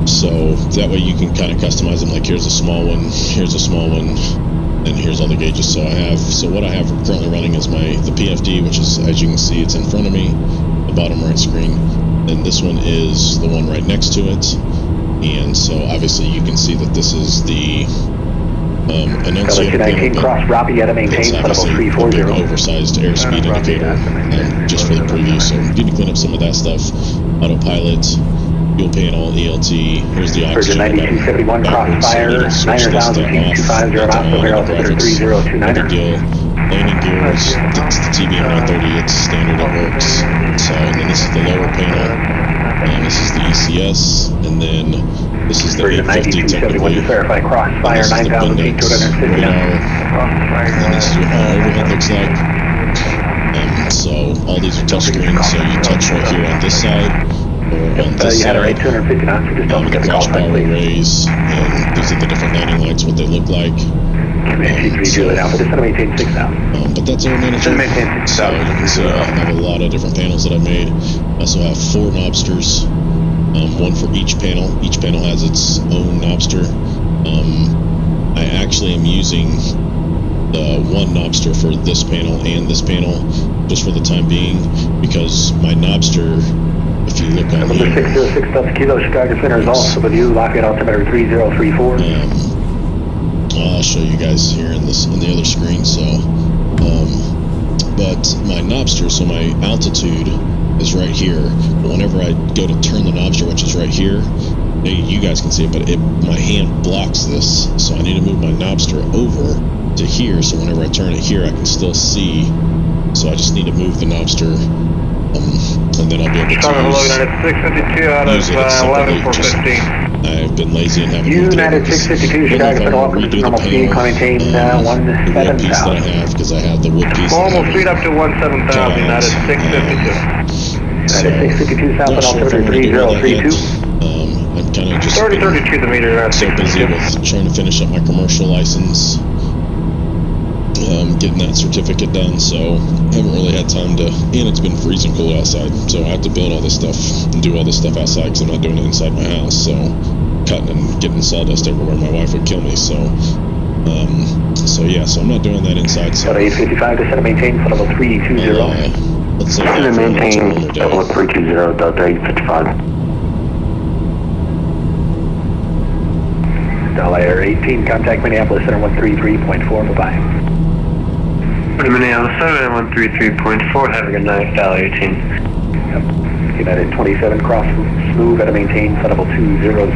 So that way you can kind of customize them. Like here's a small one, here's a small one, and here's all the gauges. So what I have currently running is the PFD, which is, as you can see, it's in front of me, the bottom right screen. And this one is the one right next to it. And so obviously you can see that this is the annunciator panel, cross Robbie at a maintain it's obviously an oversized airspeed indicator just for the preview. So you need to clean up some of that stuff. Autopilot, fuel panel, ELT. Here's the oxygen. 9271 crossfire, 9000 feet, 250 knots, over altimeter 3029. Landing gears, it's the TBM 930, it's standard, it works. So, and then this is the lower panel, and this is the ECS, and then this is the 850 technically. Verify crossfire, 9000 feet, 250 knots. And this is what my overhead looks like. So all these are touch screens, so you touch right here on this side, or on this side. The flash power arrays, and these are the different landing lights, what they look like. But that's our manager. So you can see I have a lot of different panels that I've made. I also have 4 Knobsters, one for each panel. Each panel has its own Knobster. I actually am using the one Knobster for this panel and this panel just for the time being, because my Knobster, if you look on here, 606 Delta Kilo, Chicago Center is also with you, lock it altimeter 3034. I'll show you guys here in the other screen. So, but my Knobster, so my altitude is right here. But whenever I go to turn the Knobster, which is right here, you guys can see it, but my hand blocks this, so I need to move my Knobster over to here. So whenever I turn it here, I can still see. So I just need to move the Knobster, and then I'll be able to use it separately. I've been lazy and haven't moved it over. Chicago Center, welcome to normal speed, maintain 17,000. The wood piece that I have, because I have the wood piece. Normal speed up to 17,000, that is 652. That is 652 south at altimeter 3032. I'm kind of just 3032 the meter. So busy with trying to finish up my commercial license, getting that certificate done, so haven't really had time to, and it's been freezing cold outside, so I have to build all this stuff and do all this stuff outside because I'm not doing it inside my house. So cutting and getting sawdust everywhere, my wife would kill me. So yeah, so I'm not doing that inside. So 855 to set a maintain for level 320. Let's say that maintain level 320 Delta 855. Delta Air 18, contact Minneapolis Center 133.4. Bye bye. Minneapolis Center 133.4. Have a good night, Delta 18. Yep. United 27 cross smooth at a maintain for level 200.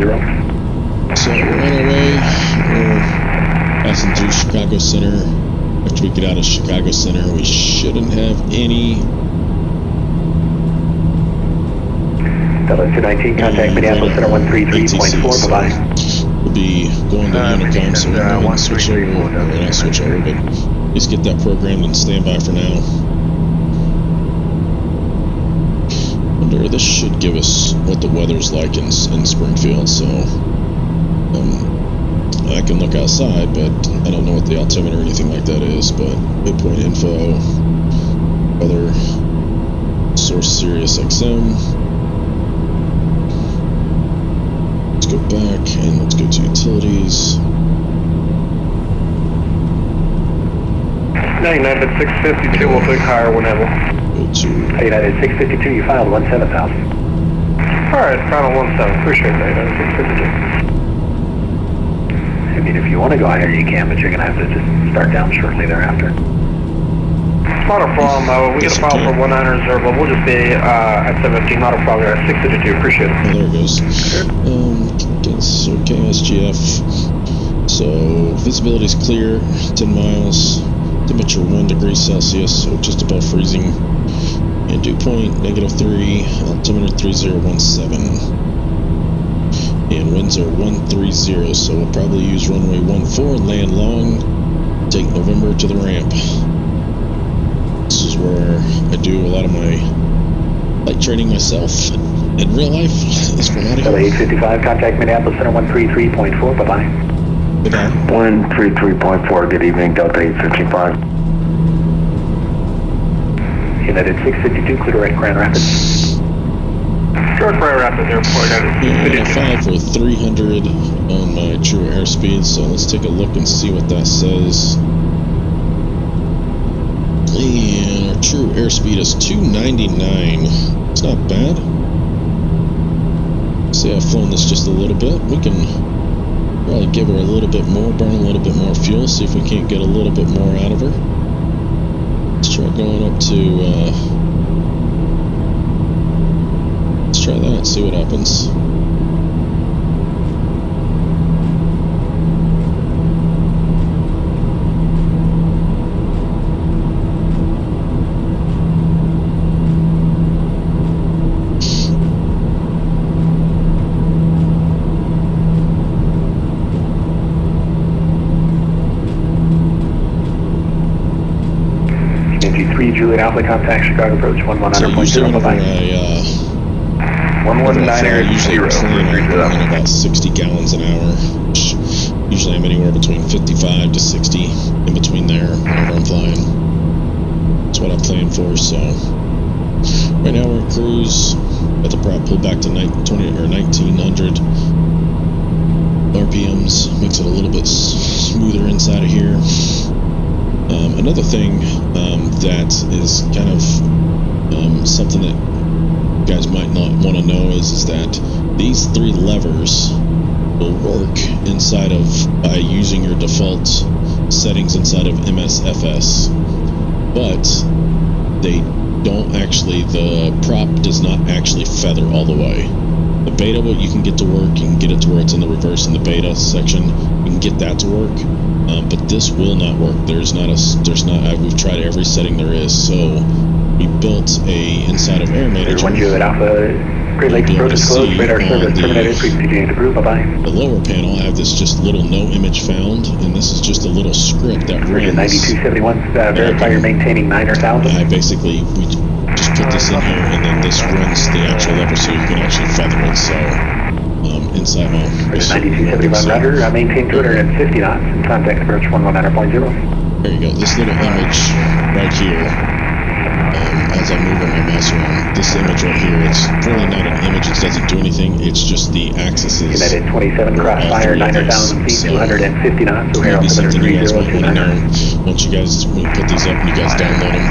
So we're on our way. We're passing through Chicago Center. After we get out of Chicago Center, we shouldn't have any. Delta 219, contact Minneapolis Center 133.4. Bye bye. We'll be going to Unicom, so we're going to switch over. We're not switch over, but just get that programmed and stand by for now. This should give us what the weather's like in Springfield, so I can look outside, but I don't know what the altimeter or anything like that is. But midpoint info, weather, source Sirius XM. Let's go back and let's go to utilities. United 652, we'll take higher whenever. Go to United 652, you filed 17,000. Alright, final 17, appreciate that, United 652. I mean, if you want to go higher, you can, but you're going to have to just start down shortly thereafter. Not a problem, we get a file for 19 reserve, but we'll just be at 17, not a problem, at 652, appreciate it. Oh, there it goes. So KSGF. So visibility is clear, 10 miles. Temperature 1 degree Celsius, so just above freezing. And dew point -3, altimeter 3017. And winds are 130, so we'll probably use runway 14, land long, take November to the ramp. This is where I do a lot of my flight training myself in real life. Is from out of here. 855, contact Minneapolis Center 133.4. Bye bye. 133.4, good evening, Delta 855. United 652, clear right Grand Rapids. Short Briar Rapids Airport at And I filed for 300 on my true airspeed, so let's take a look and see what that says. And our true airspeed is 299. It's not bad. See, I've flown this just a little bit. We can probably give her a little bit more, burn a little bit more fuel, see if we can't get a little bit more out of her. Let's try going up to, let's try that, see what happens. Juliet Alpha, contact Chicago approach 119.0, bye-bye. 119.0, usually I'm about 60 gallons an hour. Usually I'm anywhere between 55 to 60, in between there, whenever I'm flying. That's what I'm playing for, so. Right now we're in cruise, at the prop, pull back to 1900 RPMs, makes it a little bit smoother inside of here. Another thing that is kind of something that you guys might not want to know is that these three levers will work inside of by using your default settings inside of MSFS, but they don't actually, the prop does not actually feather all the way. The beta, what you can get to work, you can get it to where it's in the reverse in the beta section, you can get that to work. But this will not work. We've tried every setting there is, so we built a inside of Air Manager. 1 Juliet Alpha, Great Lakes approach is closed, radar service terminated, frequency change approved, bye-bye. The lower panel, I have this just little no image found, and this is just a little script that runs. 9271, verify you're maintaining 9,000. I basically, we just put this in here, and then this runs the actual lever so you can actually feather it, so. Inside my 9271 roger, maintain 250 knots and contact approach 119.0. There you go, this little image right here, as I move my mouse around, this image right here, it's really not an image, it doesn't do anything, it's just the axes. United 27 crossfire, 9,000 feet, 250 knots, O'Hare altimeter 3029. Once you guys, when you put these up and you guys download them.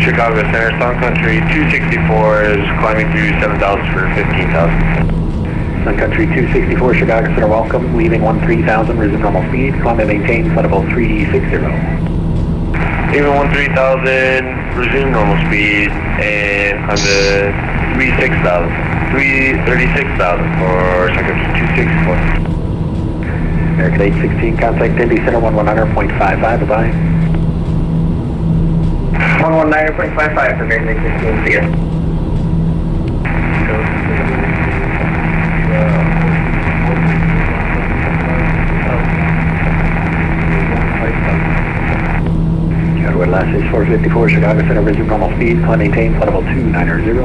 Chicago Center, Sun Country 264 is climbing through 7,000 for 15,000. Sun Country 264, Chicago Center, welcome. Leaving 13,000, resume normal speed. Climb and maintain, flight level 360. Leaving 13,000, resume normal speed, and climb to 36,000 for Sun Country 264. American 816, contact Indy Center 119.55, bye-bye. 119.55 for American 816, see ya. Shutdown last is 454, Chicago Center, resume normal speed, climb maintain, flight level 290.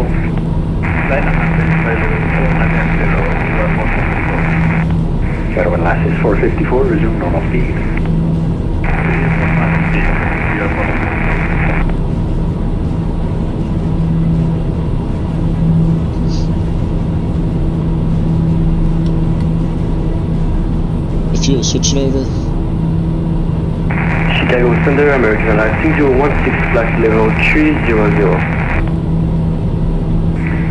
Shutdown last is 454, resume normal speed. Fuel switching over. Chicago Center, American Airlines 2016, flight level 300.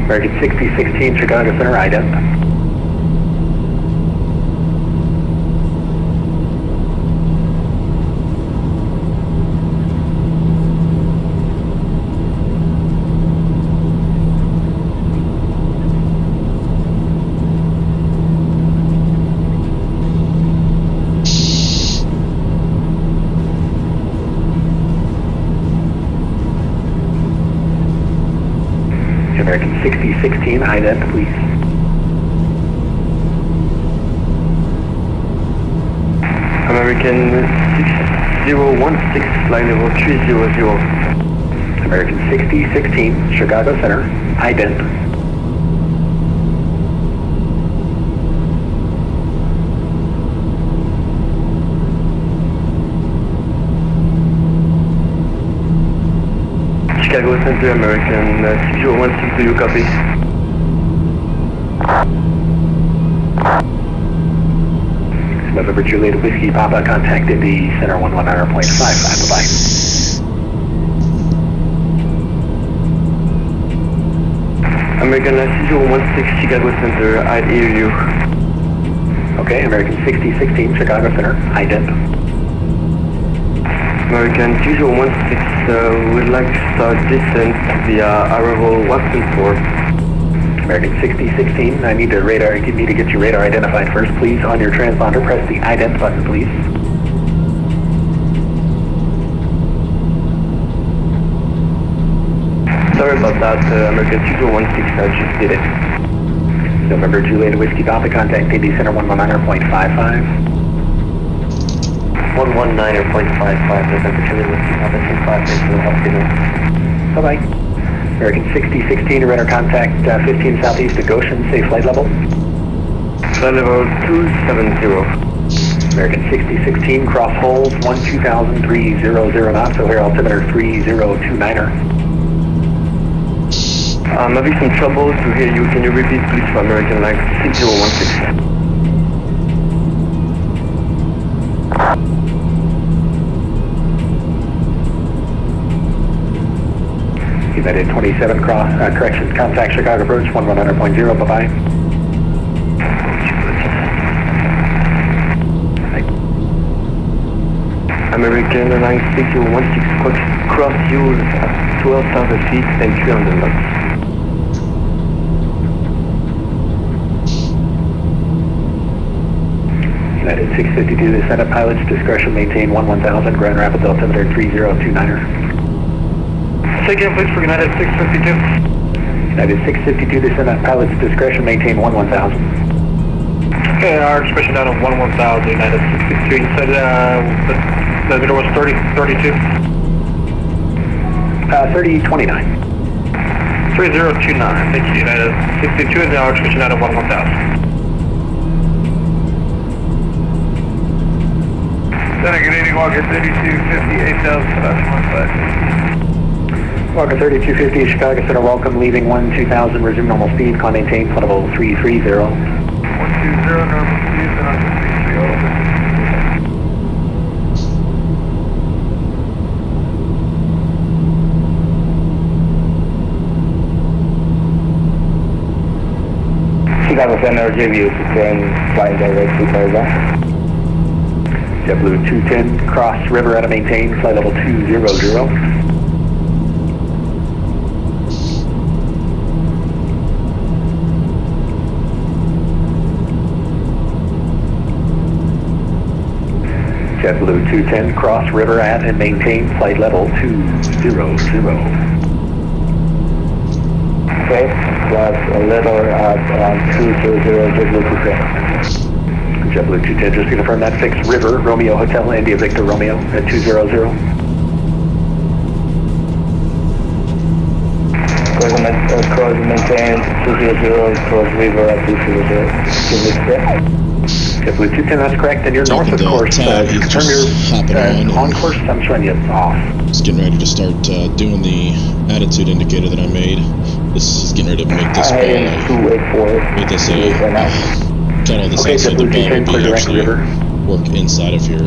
American 6016, Chicago Center, ident. American 6016, ident, please. American 6016, flight level 300. American 6016, Chicago Center, ident. Chicago Center, Center, American 6016, do you copy? November Juliet Whiskey Papa, contact Indy Center 119.55, bye-bye. American 6016, Chicago Center, I hear you. Okay, American 6016, Chicago Center, ident. American 2016, would like to start descent via arrival Watson 4. American 6016, I need to get your radar identified first, please. On your transponder, press the ident button, please. Sorry about that, American 2016, I just did it. November Juliet Whiskey Papa, contact Indy Center 119.55. 119.55, November Juliet Whiskey Papa, 25, thanks for the help, Bye-bye. American 6016, radar contact 15 southeast of Goshen, safe flight level. Flight level 270. American 6016, cross holes 12000, 300 knots, O'Hare altimeter 3029er. I'm having some trouble to hear you. Can you repeat please for American line 6016? United 27 correction, contact Chicago approach 119.0, bye-bye. American line 6016, cross you 12,000 feet and 300 knots. United 652, the Senate pilots discretion, maintain 1000, Grand Rapids altimeter 3029er. Say again please for United 652. United 652, the Senate pilots discretion, maintain 1000. Okay, our discretion down of 1000, United 652. You said the middle was 3029. 3029. 3029, thank you. United 652 is our discretion down of 1000. Center, good evening, Walker 3250, 8000, Walker 3250, Chicago Center, welcome, leaving 2000, resume normal speed, climb maintain, flight level 330. 120, normal speed, then on 330. Chicago Center, JVU 210, flying direct to Paragraph. JetBlue 210, cross river out of maintain, flight level 200. JetBlue 210, cross river at and maintain, flight level 200. Okay, that's a little at 200, JetBlue 210. JetBlue 210, just to confirm that fixed river, Romeo Hotel, India Victor Romeo at 200. Cross maintain 200, cross river at 200. JetBlue 210, that's correct, and you're north of course. Confirm you're on course, I'm showing you off. Just getting ready to start doing the attitude indicator that I made. This is getting ready to make this ball. Make this got all this outside the ball would be actually work inside of here. So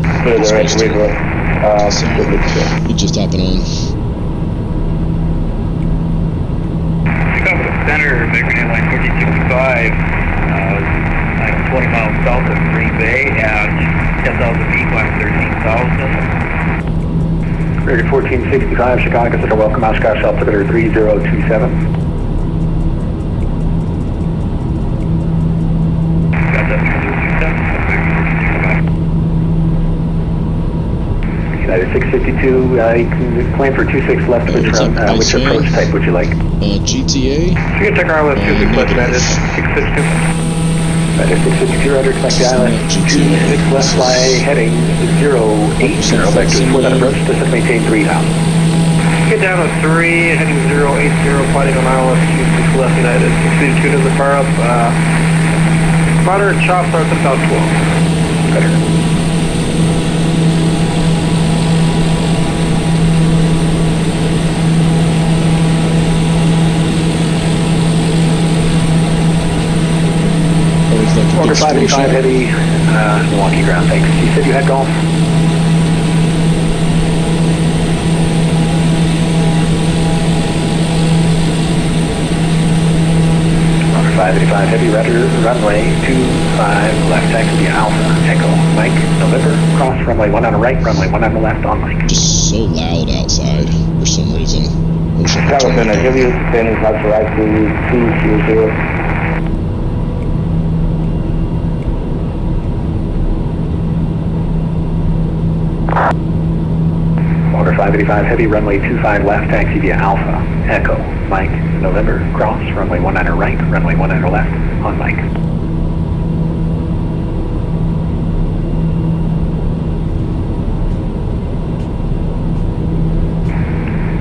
you're just hopping on. Chicago Center, American line 4065, like 20 miles south of Green Bay at 10,000 feet, climb 13,000. American 1465, Chicago Center, welcome, Oshkosh altimeter 3027. United 652, you can plan for 26 left, which approach type would you like? GTA? You can take our ILS 26 left, United 652. United 652, rudder, connect the ILS 26 left, fly heading 080, back to support that approach, distance maintain 3000. Get down to 3, heading 080, flighting on ILS 26 left, United 652 to the far up. Moderate chop starts at about 12. Better. Order 585 heavy, Milwaukee ground, thanks. You said you had golf? Order 585 heavy, runway 25 left, taxi Alpha, Echo, Mike, November, cross runway 1 on the right, runway 1 on the left, on Mike. Just so loud outside for some reason. Chicago Center, heavy standing left to right, 200. Order 585 heavy, runway 25 left, taxi via Alpha, Echo, Mike, November, cross, runway 19 right, runway 19 left, on Mike.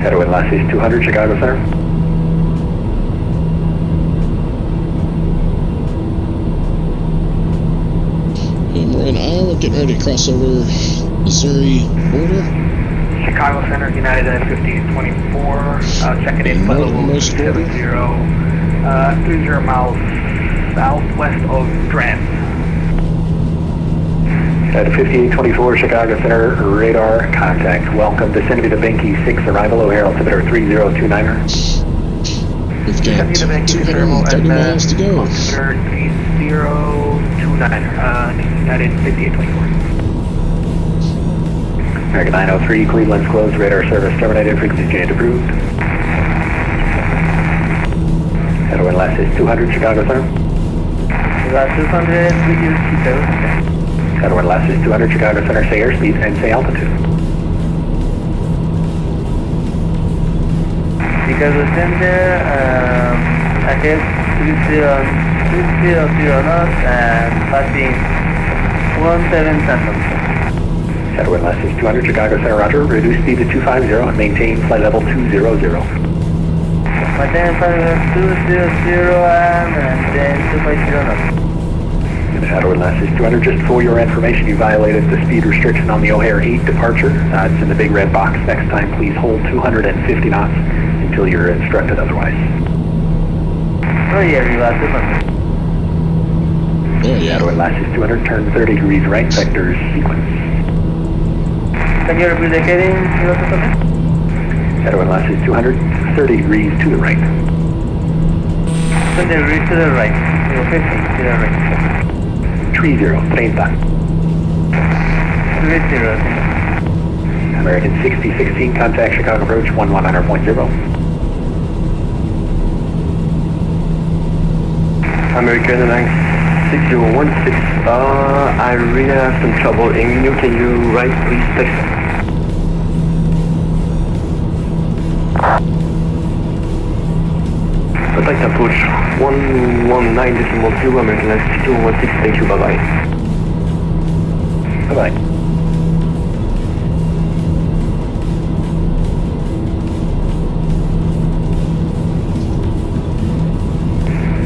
Headwind last is 200, Chicago Center. And we're in Iowa, getting ready to cross over Missouri border. Chicago Center, United at 5824, checking in flight level 70, 30 miles southwest of Grant. At 5824 Chicago Center, radar contact. Welcome, vicinity to Benke 6, arrival O'Hare, altimeter 3029er. We've got 230 miles to go. Altimeter 3029er, United 5824. American 903, Cleveland's closed, radar service terminated, frequency change approved. Headwind last is 200, Chicago Center. Last 200, we use Chicago. Headwind last is 200, Chicago Center, say airspeed and say altitude. Chicago Center, ahead 300 knots and passing 17 centimeters. Headwind last is 200, Chicago Center, roger. Reduce speed to 250 and maintain flight level 200. Maintain flight level 200 and then 250 knots. Headwind last is 200. Just for your information, you violated the speed restriction on the O'Hare 8 departure. It's in the big red box. Next time, please hold 250 knots until you're instructed otherwise. Oh yeah, we last 200. Oh yeah. Headwind last is 200. Turn 30 degrees right, vectors sequence. Can you repeat the heading? Headwind last is 200. 30 degrees to the right. 20 degrees to the right. 50 to the right. 30. 30. 30. American 6016, contact Chicago approach 1100.0. American Airlines 6016, I really have some trouble hearing you. Can you write please text? Contact approach 119.0, American Airlines 6216, thank you, bye bye. Bye bye.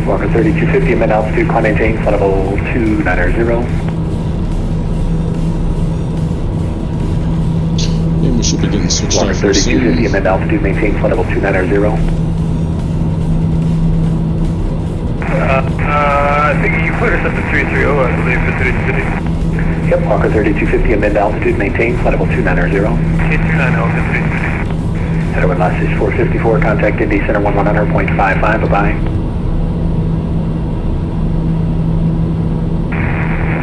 Walker 3250, mid altitude, climb maintain, flight level 290. And we should be getting switched Walker off here 3250, soon. mid altitude, maintain, flight level 290. I think you put us up to 330, I believe, for 330. Yep, Walker 3250, mid altitude, maintain, flight level 290. K29, Headwind last is 454, contact Indy Center 1100.55, bye-bye.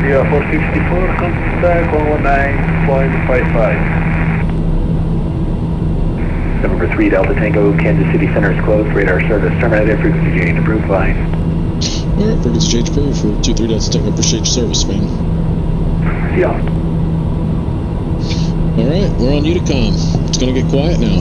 Yeah, 454, contact 119.55. November 3, Delta Tango, Kansas City Center is closed, radar service terminated, frequency change approved, bye. Alright, frequency change approved for 23 Delta Tango. Appreciate your service, man. Yeah. Alright, we're on Uticom. It's gonna get quiet now.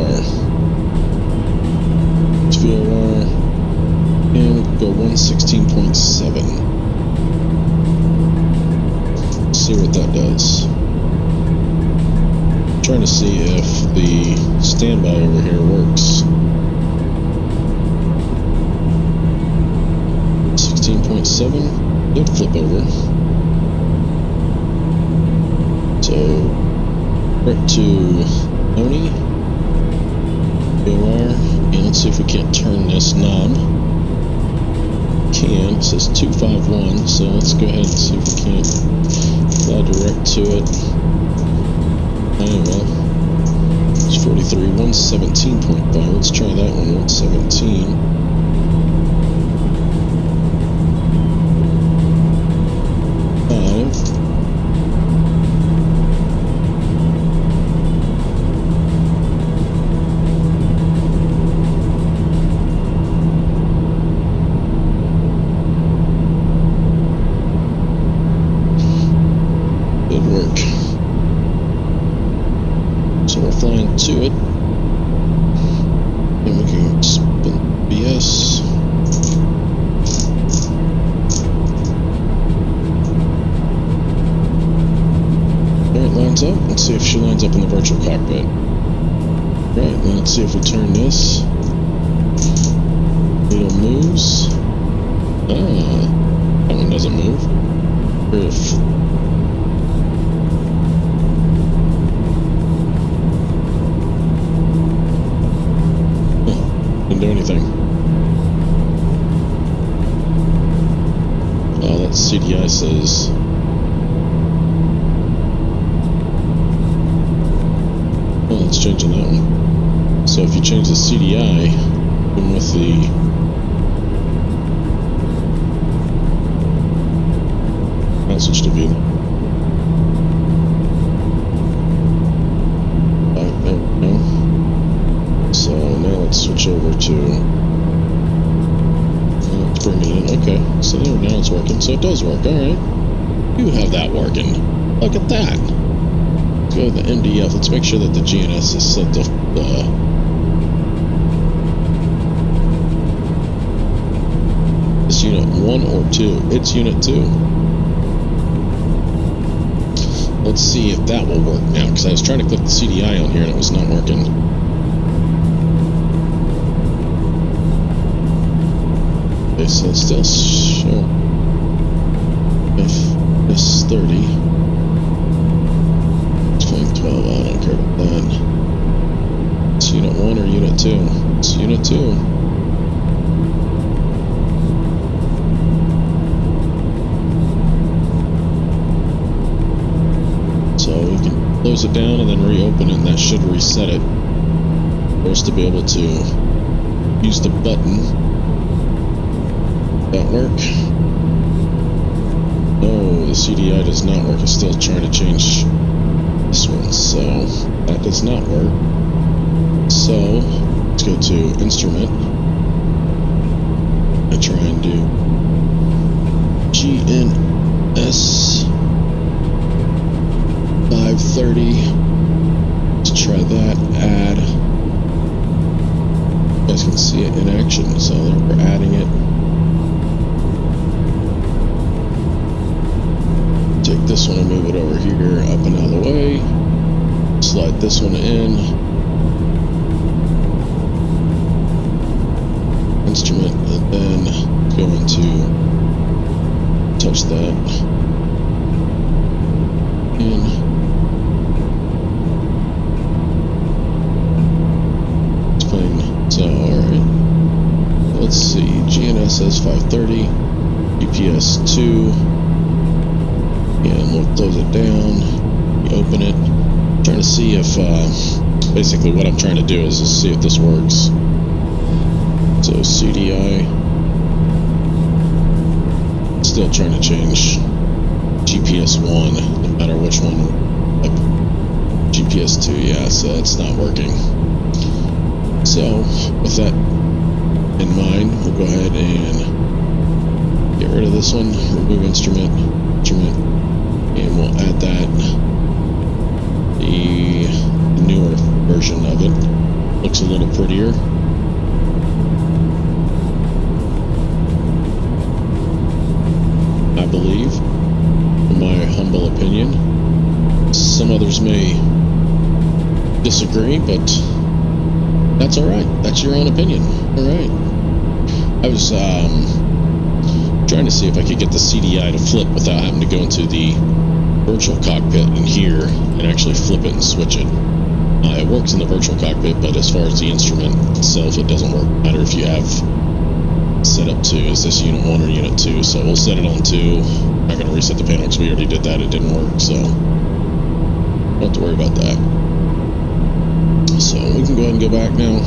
VOR. It's VOR. And we can go 116.7. See what that does. I'm trying to see if the standby over here works. 16.7 did flip over. So right to Oni VOR, and let's see if we can't turn this knob. Can, it says 251, so let's go ahead and see if we can't fly direct to it. Oh well, it's 43, 117.5, let's try that one, 117. To it, and we can spin BS. Alright, lines up. Let's see if she lines up in the virtual cockpit. Right, then let's see if we turn this. Needle moves. Ah, that one doesn't move. If do anything. Oh, that CDI says. Oh, it's changing that one. So if you change the CDI, even with the I'll switch to view. There we go. So now let's switch over to, let's bring it in. Okay, so there, now it's working. So it does work. All right, you have that working. Look at that. Let's go to the MDF. Let's make sure that the GNS is set to it's unit 1 or 2. It's unit 2. Let's see if that will work now, because I was trying to click the CDI on here and it was not working. Okay, so it's still show FS30. It's playing 12, I don't care about that. It's unit 1 or unit 2? It's unit 2. So we can close it down and then reopen it, and that should reset it for us to be able to use the button. That work? No, the CDI does not work. It's still trying to change this one, so that does not work. So let's go to instrument and try and do GNS 530. Let's try that. Add. You guys can see it in action, so we're adding it. Take this one and move it over here, up and out of the way. Slide this one in. Instrument, and then go into touch that. In. It's playing. So, alright. Let's see. GNSS 530. GPS 2. And we'll close it down, open it. I'm trying to see if, basically what I'm trying to do is just see if this works. So CDI, still trying to change GPS 1, no matter which one. GPS 2, yeah, so it's not working. So with that in mind, we'll go ahead and get rid of this one, remove instrument, and we'll add that, the newer version of it. Looks a little prettier. I believe, in my humble opinion. Some others may disagree, but that's alright. That's your own opinion. Alright. I was trying to see if I could get the CDI to flip without having to go into the virtual cockpit in here and actually flip it and switch it. It works in the virtual cockpit, but as far as the instrument itself, it doesn't work. No matter if you have set up to, is this unit 1 or unit 2? So we'll set it on 2. I'm not going to reset the panel because we already did that. It didn't work, so don't have to worry about that. So we can go ahead and go back now,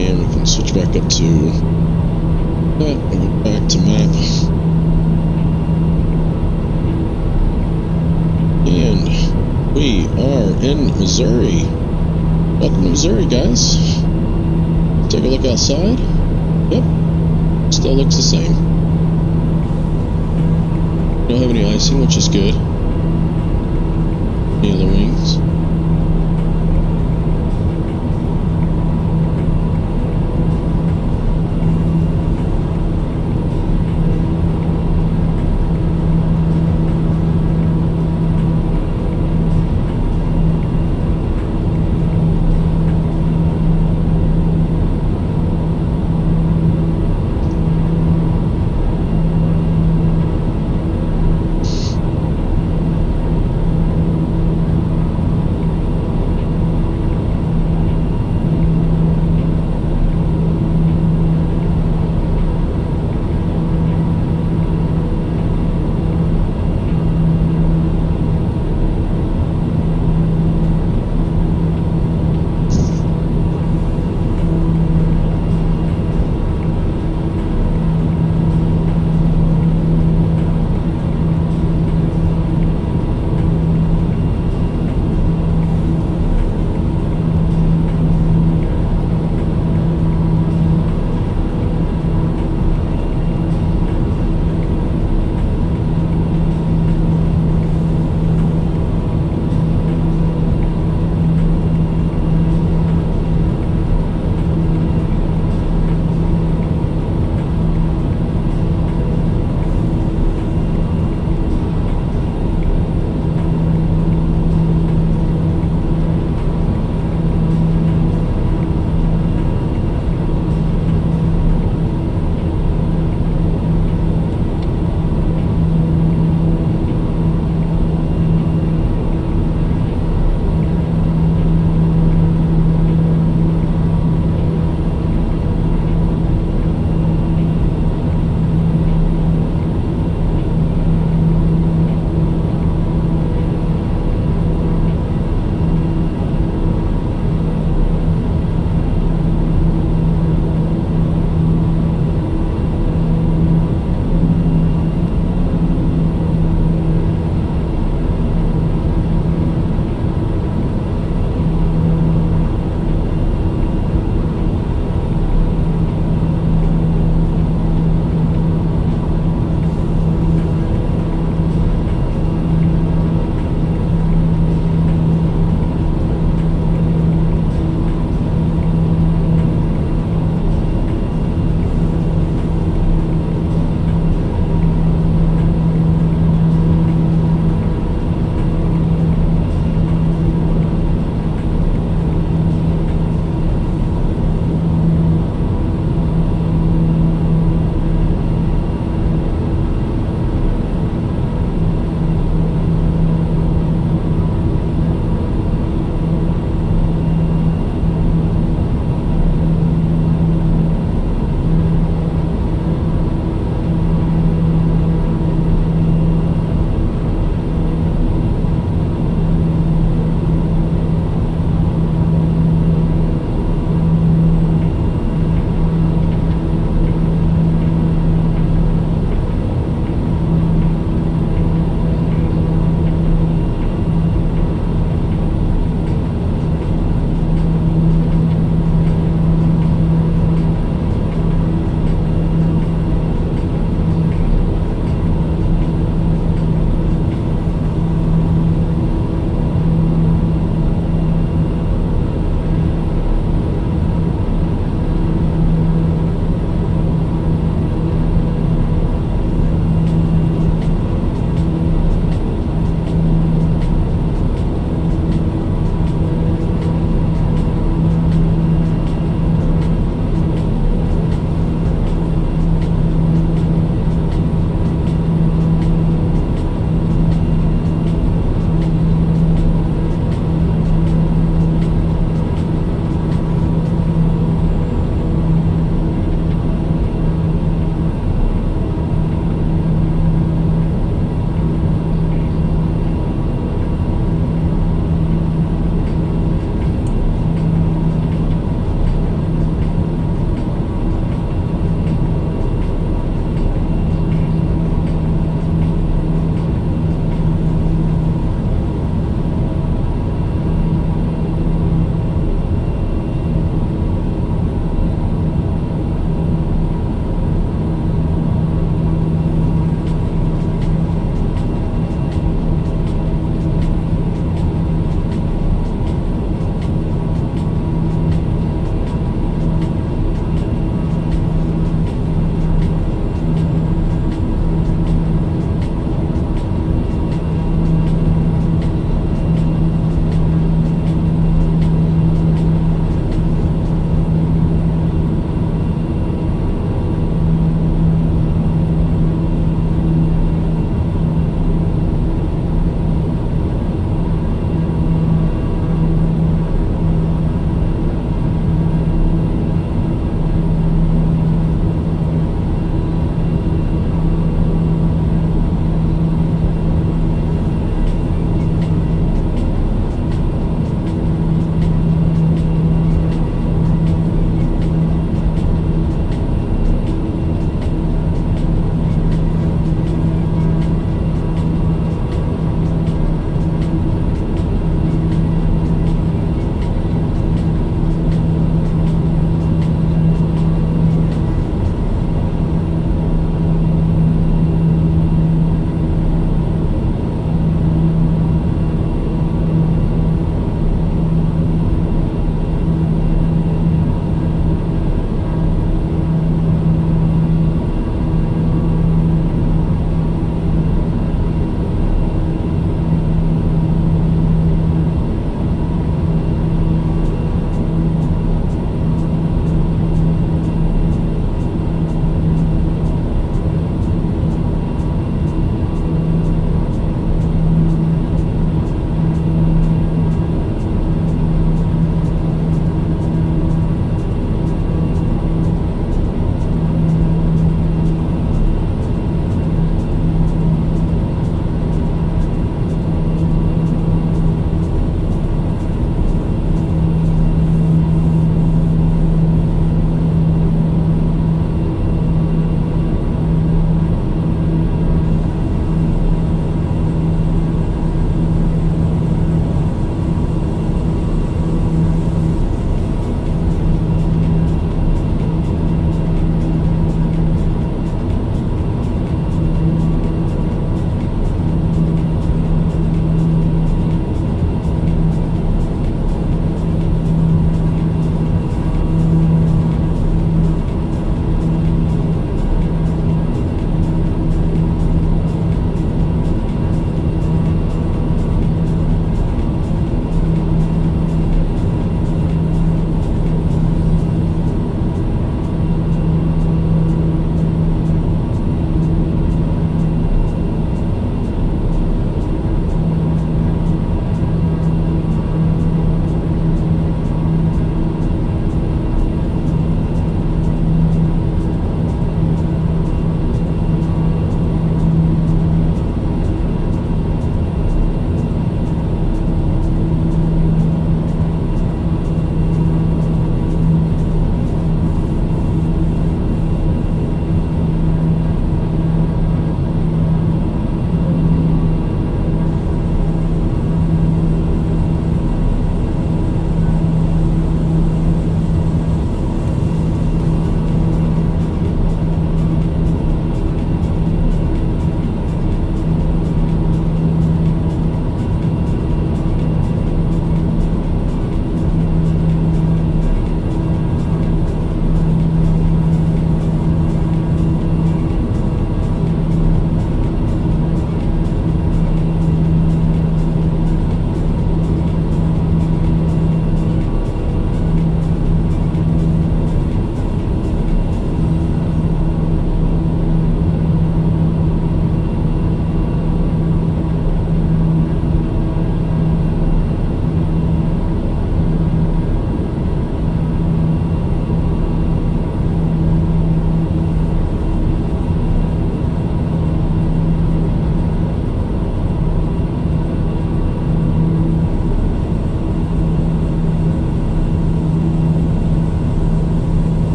and we can switch back up to that and go back to map. And we are in Missouri. Welcome to Missouri, guys. Take a look outside. Yep, still looks the same. Don't have any icing, which is good. Any other wings?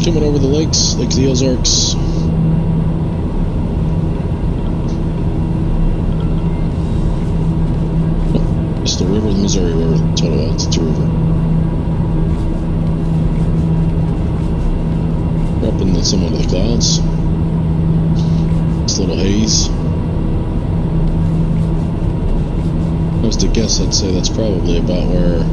coming over the lakes, Lake of the Ozarks. Oh, it's the river, the Missouri River, total altitude river. We're up in somewhat of the clouds. It's a little haze. If I was to guess, I'd say that's probably about where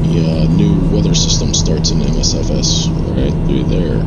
the new weather system starts in MSFS, right through there.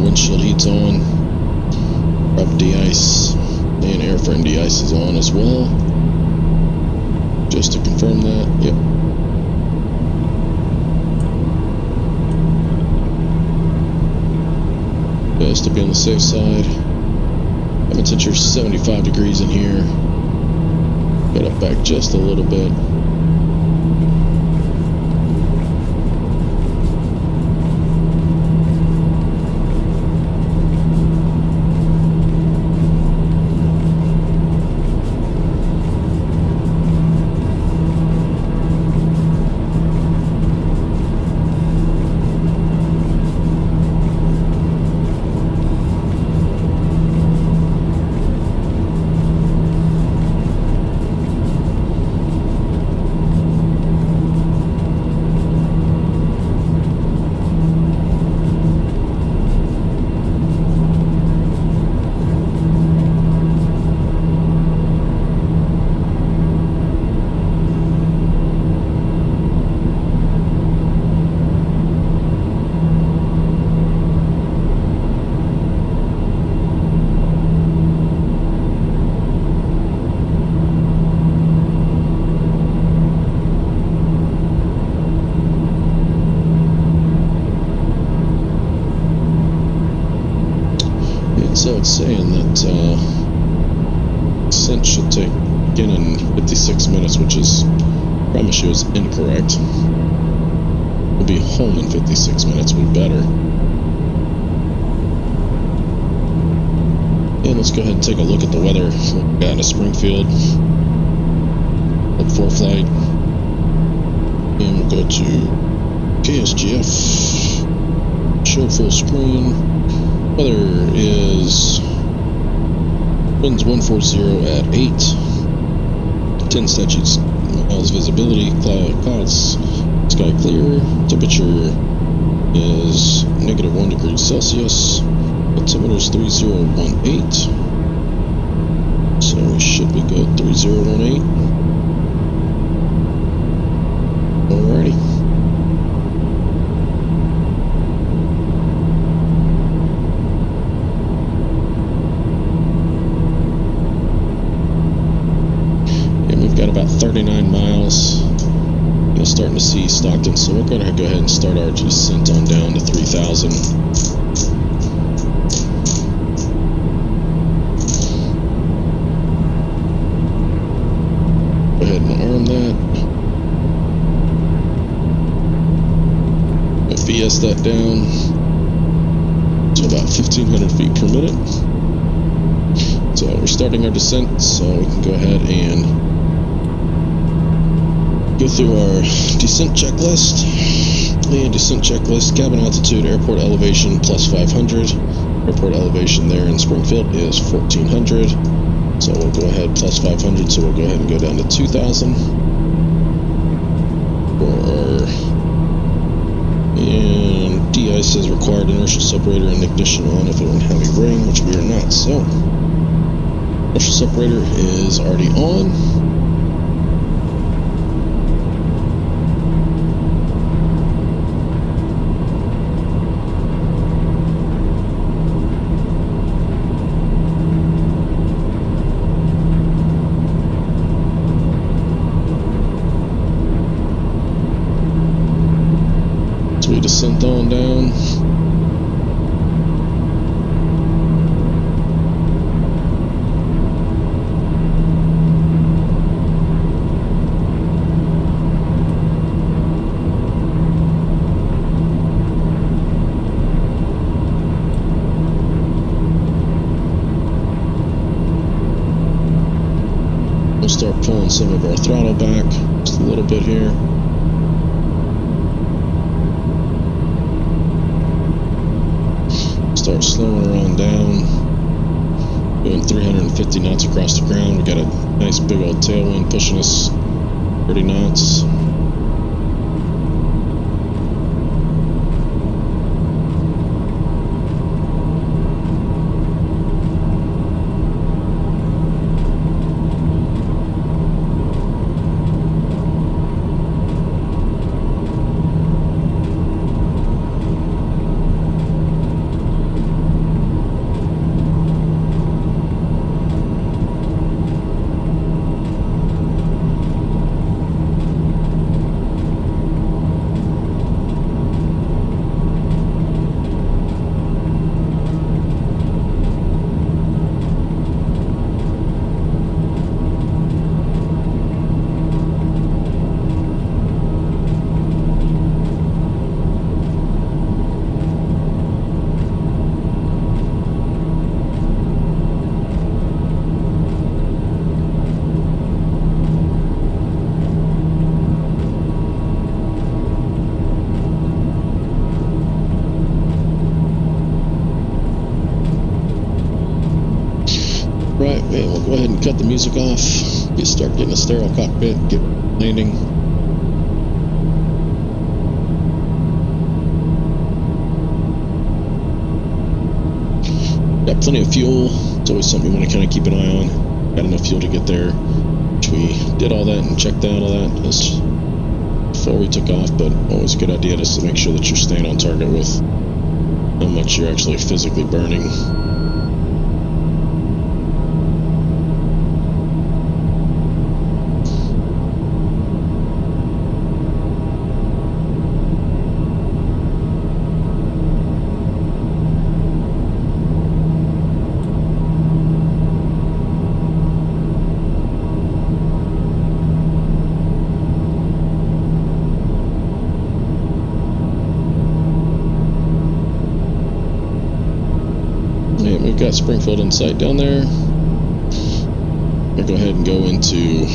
Windshield heat's on, prop de-ice, and airframe de-ice is on as well. Just to confirm that, yep. Just to be on the safe side. I'm at temperature 75 degrees in here. Get up back just a little bit. So it's saying that descent should take again in 56 minutes, which is, I promise you, is incorrect. We'll be home in 56 minutes, we'll be better. And let's go ahead and take a look at the weather. We got into Springfield, up for flight, and we'll go to KSGF, show full screen. Weather is winds 140 at 8, 10 statutes miles visibility, clouds, sky clear, temperature is negative 1 degrees Celsius, altimeter is 3018, so we should be good, 3018, alrighty. Got about 39 miles. We're starting to see Stockton, so we're going to go ahead and start our descent on down to 3,000. Go ahead and arm that. VS that down to about 1,500 feet per minute. So we're starting our descent, so we can go ahead and go through our descent checklist. And descent checklist, cabin altitude, airport elevation plus 500. Airport elevation there in Springfield is 1,400. So we'll go ahead plus 500, so we'll go ahead and go down to 2,000. And de-ice is required, inertial separator and ignition on if we're in heavy rain, which we are not. So inertial separator is already on. descent on down. We'll start pulling some of our throttle back just a little bit here. Start slowing her on down. Doing 350 knots across the ground. We got a nice big old tailwind pushing us 30 knots. Right, man, we'll go ahead and cut the music off. Start getting a sterile cockpit, get landing. Got plenty of fuel. It's always something you want to kind of keep an eye on. Got enough fuel to get there. Which we did all that and checked out all that just before we took off, but always a good idea just to make sure that you're staying on target with how much you're actually physically burning. We've got Springfield in sight down there. We'll go ahead and go into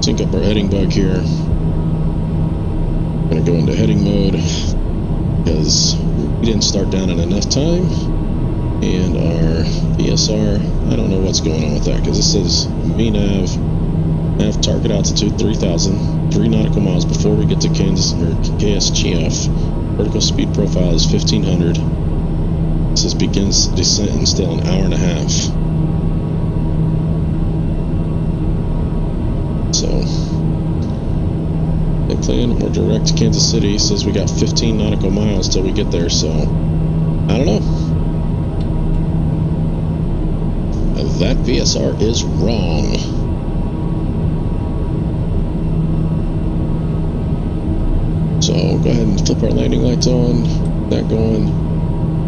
sync up our heading bug here. I'm going to go into heading mode because we didn't start down in enough time. And our VSR, I don't know what's going on with that because it says VNAV target altitude 3,000, 3 nautical miles before we get to Kansas or KSGF. Vertical speed profile is 1,500. It says begins descent in still an hour and a half. So, they plan we're direct to Kansas City. Says we got 15 nautical miles till we get there, so I don't know. That VSR is wrong. So go ahead and flip our landing lights on, that going.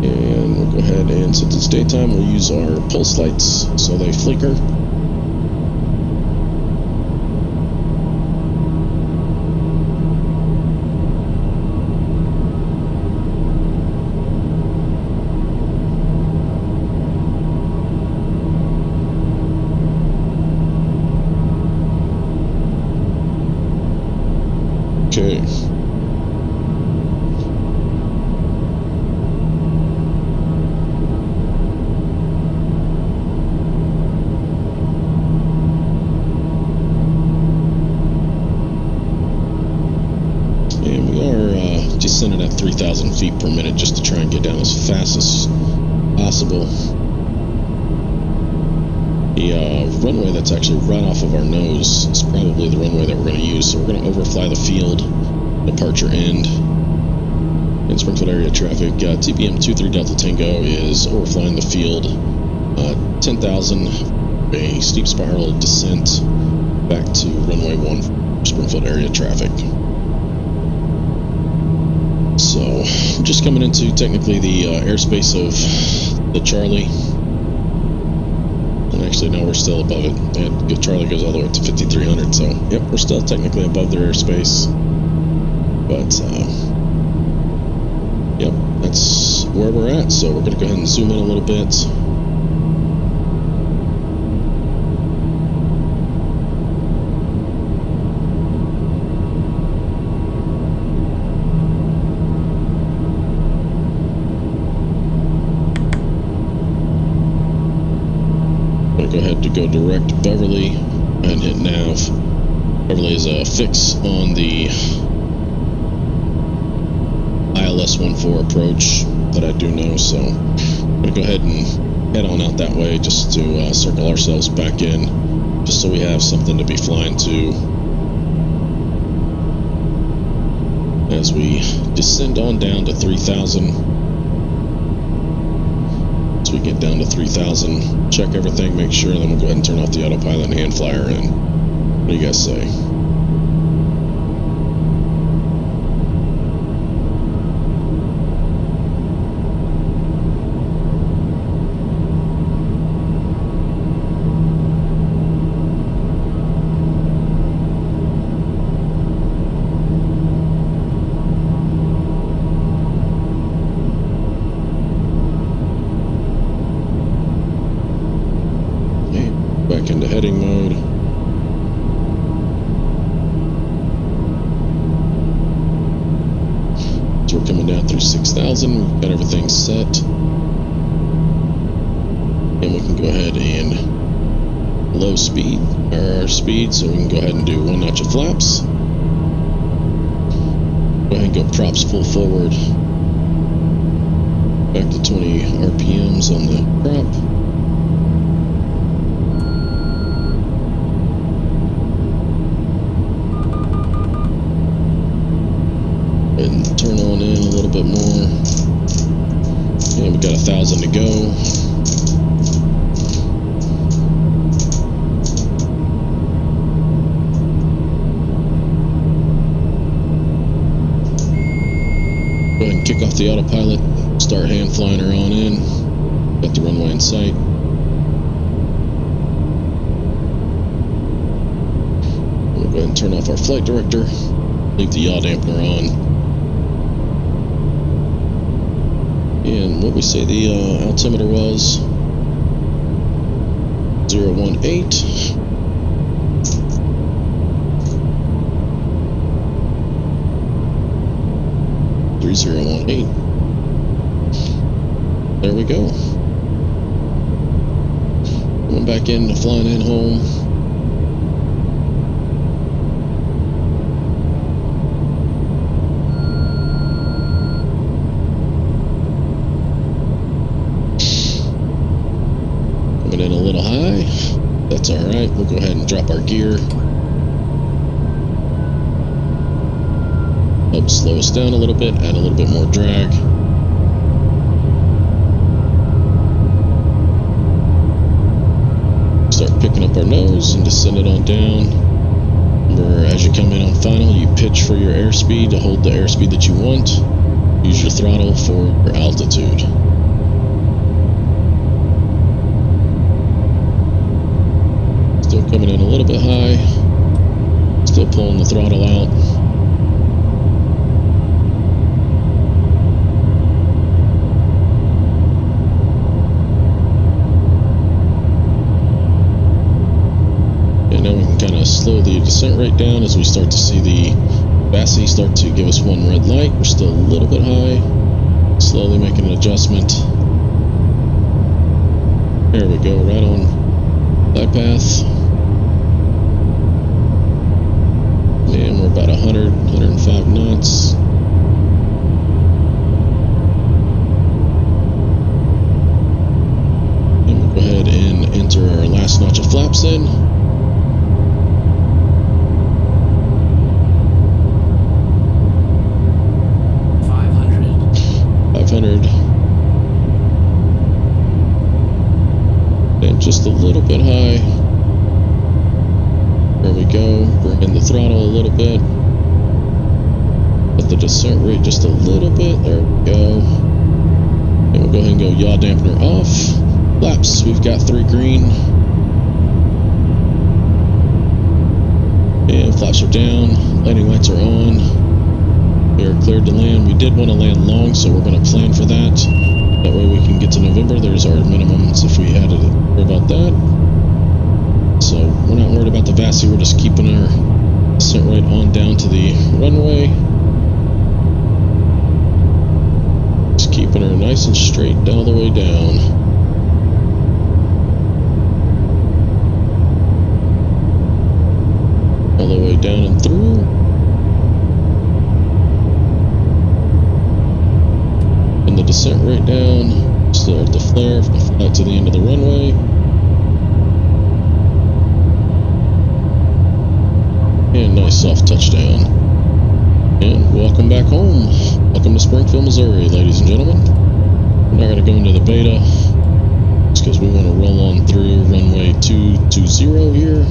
And we'll go ahead and, since it's daytime, we'll use our pulse lights so they flicker. Okay. Descending at 3,000 feet per minute just to try and get down as fast as possible. The runway that's actually right off of our nose is probably the runway that we're going to use, so we're going to overfly the field, departure end, in Springfield area traffic. TBM 23 Delta Tango is overflying the field, 10,000, a steep spiral descent back to runway 1 Springfield area traffic. So, we're just coming into technically the airspace of the Charlie. And actually, no, we're still above it. And Charlie goes all the way up to 5,300, so, yep, we're still technically above their airspace. But, yep, that's where we're at. So, we're going to go ahead and zoom in a little bit. Go ahead to go direct to Beverly and hit nav. Beverly is a fix on the ILS-14 approach that I do know, so I'm going to go ahead and head on out that way just to circle ourselves back in, just so we have something to be flying to as we descend on down to 3,000. So we get down to 3,000, check everything, make sure, then we'll go ahead and turn off the autopilot and hand fly her in. What do you guys say? Back into heading mode. So we're coming down through 6,000. We've got everything set. And we can go ahead and low speed our speed, so we can go ahead and do 1 notch of flaps. Go ahead and go props full forward. Back to 20 RPMs on the prop. And turn on in a little bit more. And we got 1,000 to go. Go ahead and kick off the autopilot. Start hand flying her on in. Got the runway in sight. We'll go ahead and turn off our flight director. Leave the yaw dampener on. And what we say the altimeter was 018. There we go. Going back into flying in home. In a little high. That's alright. We'll go ahead and drop our gear. Help slow us down a little bit, add a little bit more drag. Start picking up our nose and descend it on down. Remember, as you come in on final, you pitch for your airspeed to hold the airspeed that you want. Use your throttle for your altitude. Still coming in a little bit high. Still pulling the throttle out. And now we can kind of slow the descent rate down as we start to see the VASI start to give us one red light. We're still a little bit high. Slowly making an adjustment. There we go, right on flight path. And we're about 105 knots. And we'll go ahead and enter our last notch of flaps in. And just a little bit high. There we go. Bring in the throttle a little bit. up the descent rate just a little bit. There we go. And we'll go ahead and go yaw dampener off. Flaps, we've got 3 green. And flaps are down. Landing lights are on. We are cleared to land. We did want to land long, so we're going to plan for that. That way we can get to November. There's our minimums if we had to worry about that. So we're not worried about the VASI. We're just keeping our descent rate on down to the runway. Just keeping her nice and straight all the way down. All the way down and through. And the descent rate down. Start the flare, fly to the end of the runway. And nice soft touchdown. And welcome back home. Welcome to Springfield, Missouri, ladies and gentlemen. We're not going to go into the beta. Just because we want to roll on through runway 220 here.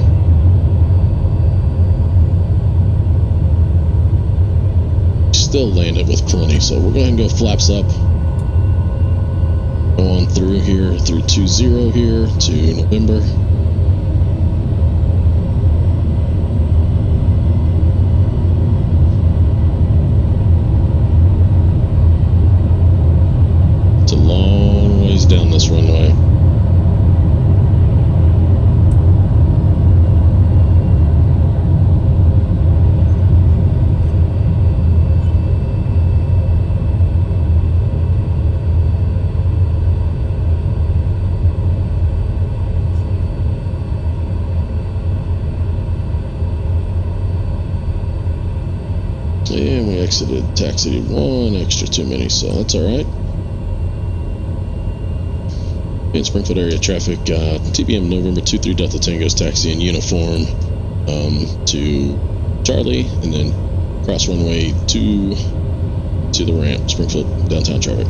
Still landed with plenty, so we're going to go flaps up. Go on through here, through 20 here to November. It's a long ways down this runway. And we taxied 1 extra too many, so that's alright. In Springfield area traffic, TBM November 23 Delta Tango's taxi in uniform to Charlie, and then cross runway 2 to the ramp, Springfield downtown traffic.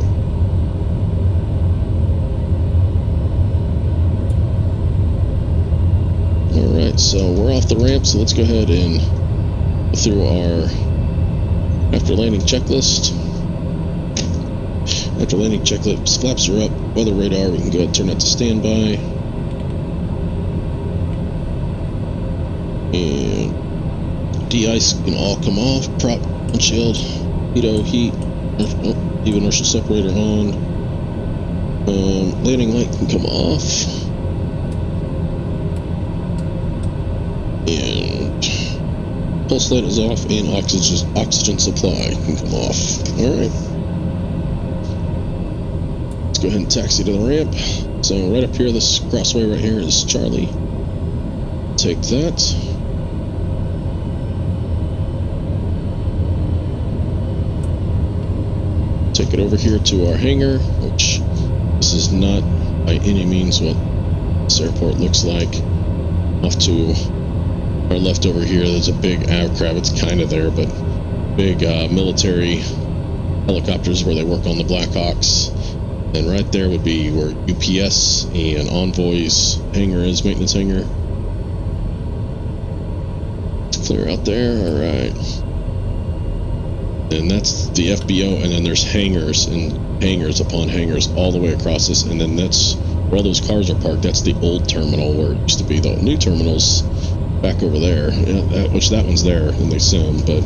Alright, so we're off the ramp, so let's go ahead and go through our after landing checklist. After landing checklist, flaps are up, weather radar, we can go ahead and turn that to standby. And de-ice can all come off, prop, windshield, heat, even inertial separator on. Landing light can come off. And pulse light is off, and oxygen supply can come off. Alright. Let's go ahead and taxi to the ramp. So right up here, this crossway right here is Charlie. Take that. Take it over here to our hangar, which this is not by any means what this airport looks like. Off to our left over here, there's a big aircraft. It's kind of there, but big military helicopters where they work on the Blackhawks. And right there would be where UPS and Envoy's hangar is, maintenance hangar. It's clear out there, alright. And that's the FBO, and then there's hangars and hangars upon hangars all the way across this, and then that's where all those cars are parked. That's the old terminal where it used to be. The new terminal's back over there, which that one's there in the sim, but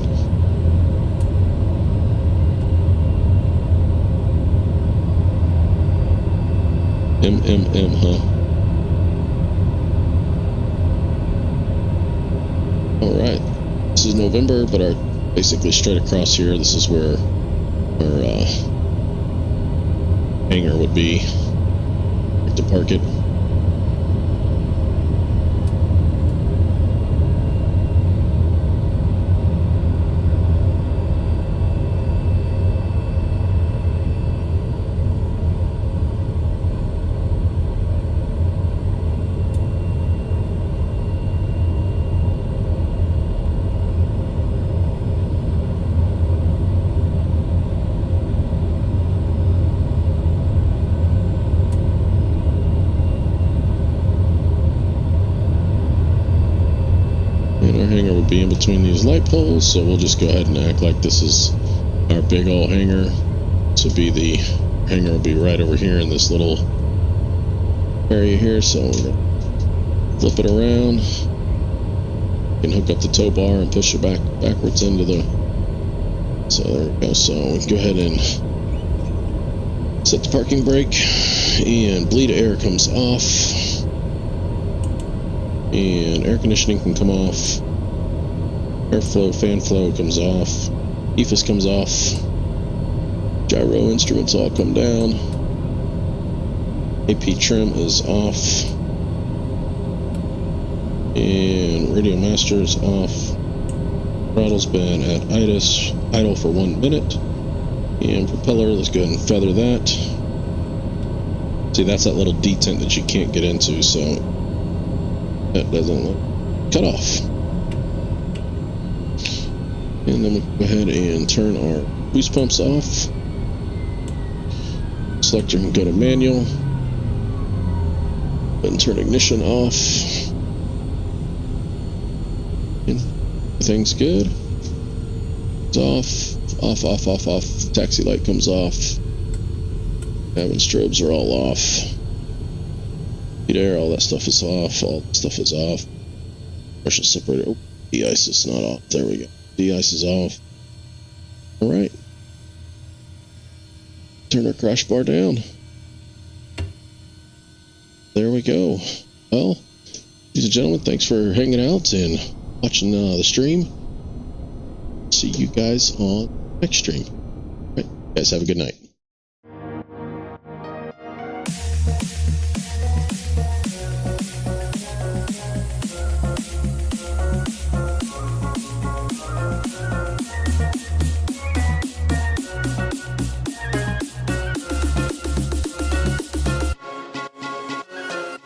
huh? Alright, this is November, but our basically straight across here, this is where our hangar would be to park it. Be in between these light poles, so we'll just go ahead and act like this is Our big old hangar. This will be the hangar will be right over here in this little area here. So we're gonna flip it around. You can hook up the tow bar and push it backwards into the. So there we go. So we can go ahead and set the parking brake, and bleed air comes off, and air conditioning can come off. Airflow, fan flow comes off. EFIS comes off. Gyro instruments all come down. AP trim is off. And radio master is off. Throttle's been at idle for 1 minute. And propeller, let's go ahead and feather that. See, that's that little detent that you can't get into, so that doesn't look cut off. And then we go ahead and turn our boost pumps off. Selector can go to manual. And turn ignition off. And everything's good. It's off. Off. Taxi light comes off. Cabin strobes are all off. Heat air, all that stuff is off. All that stuff is off. Pressure separator. Oh, de-ice is not off. There we go. De-ice is off. Alright. Turn our crash bar down. There we go. Well, ladies and gentlemen, thanks for hanging out and watching the stream. See you guys on next stream. All right, guys, have a good night.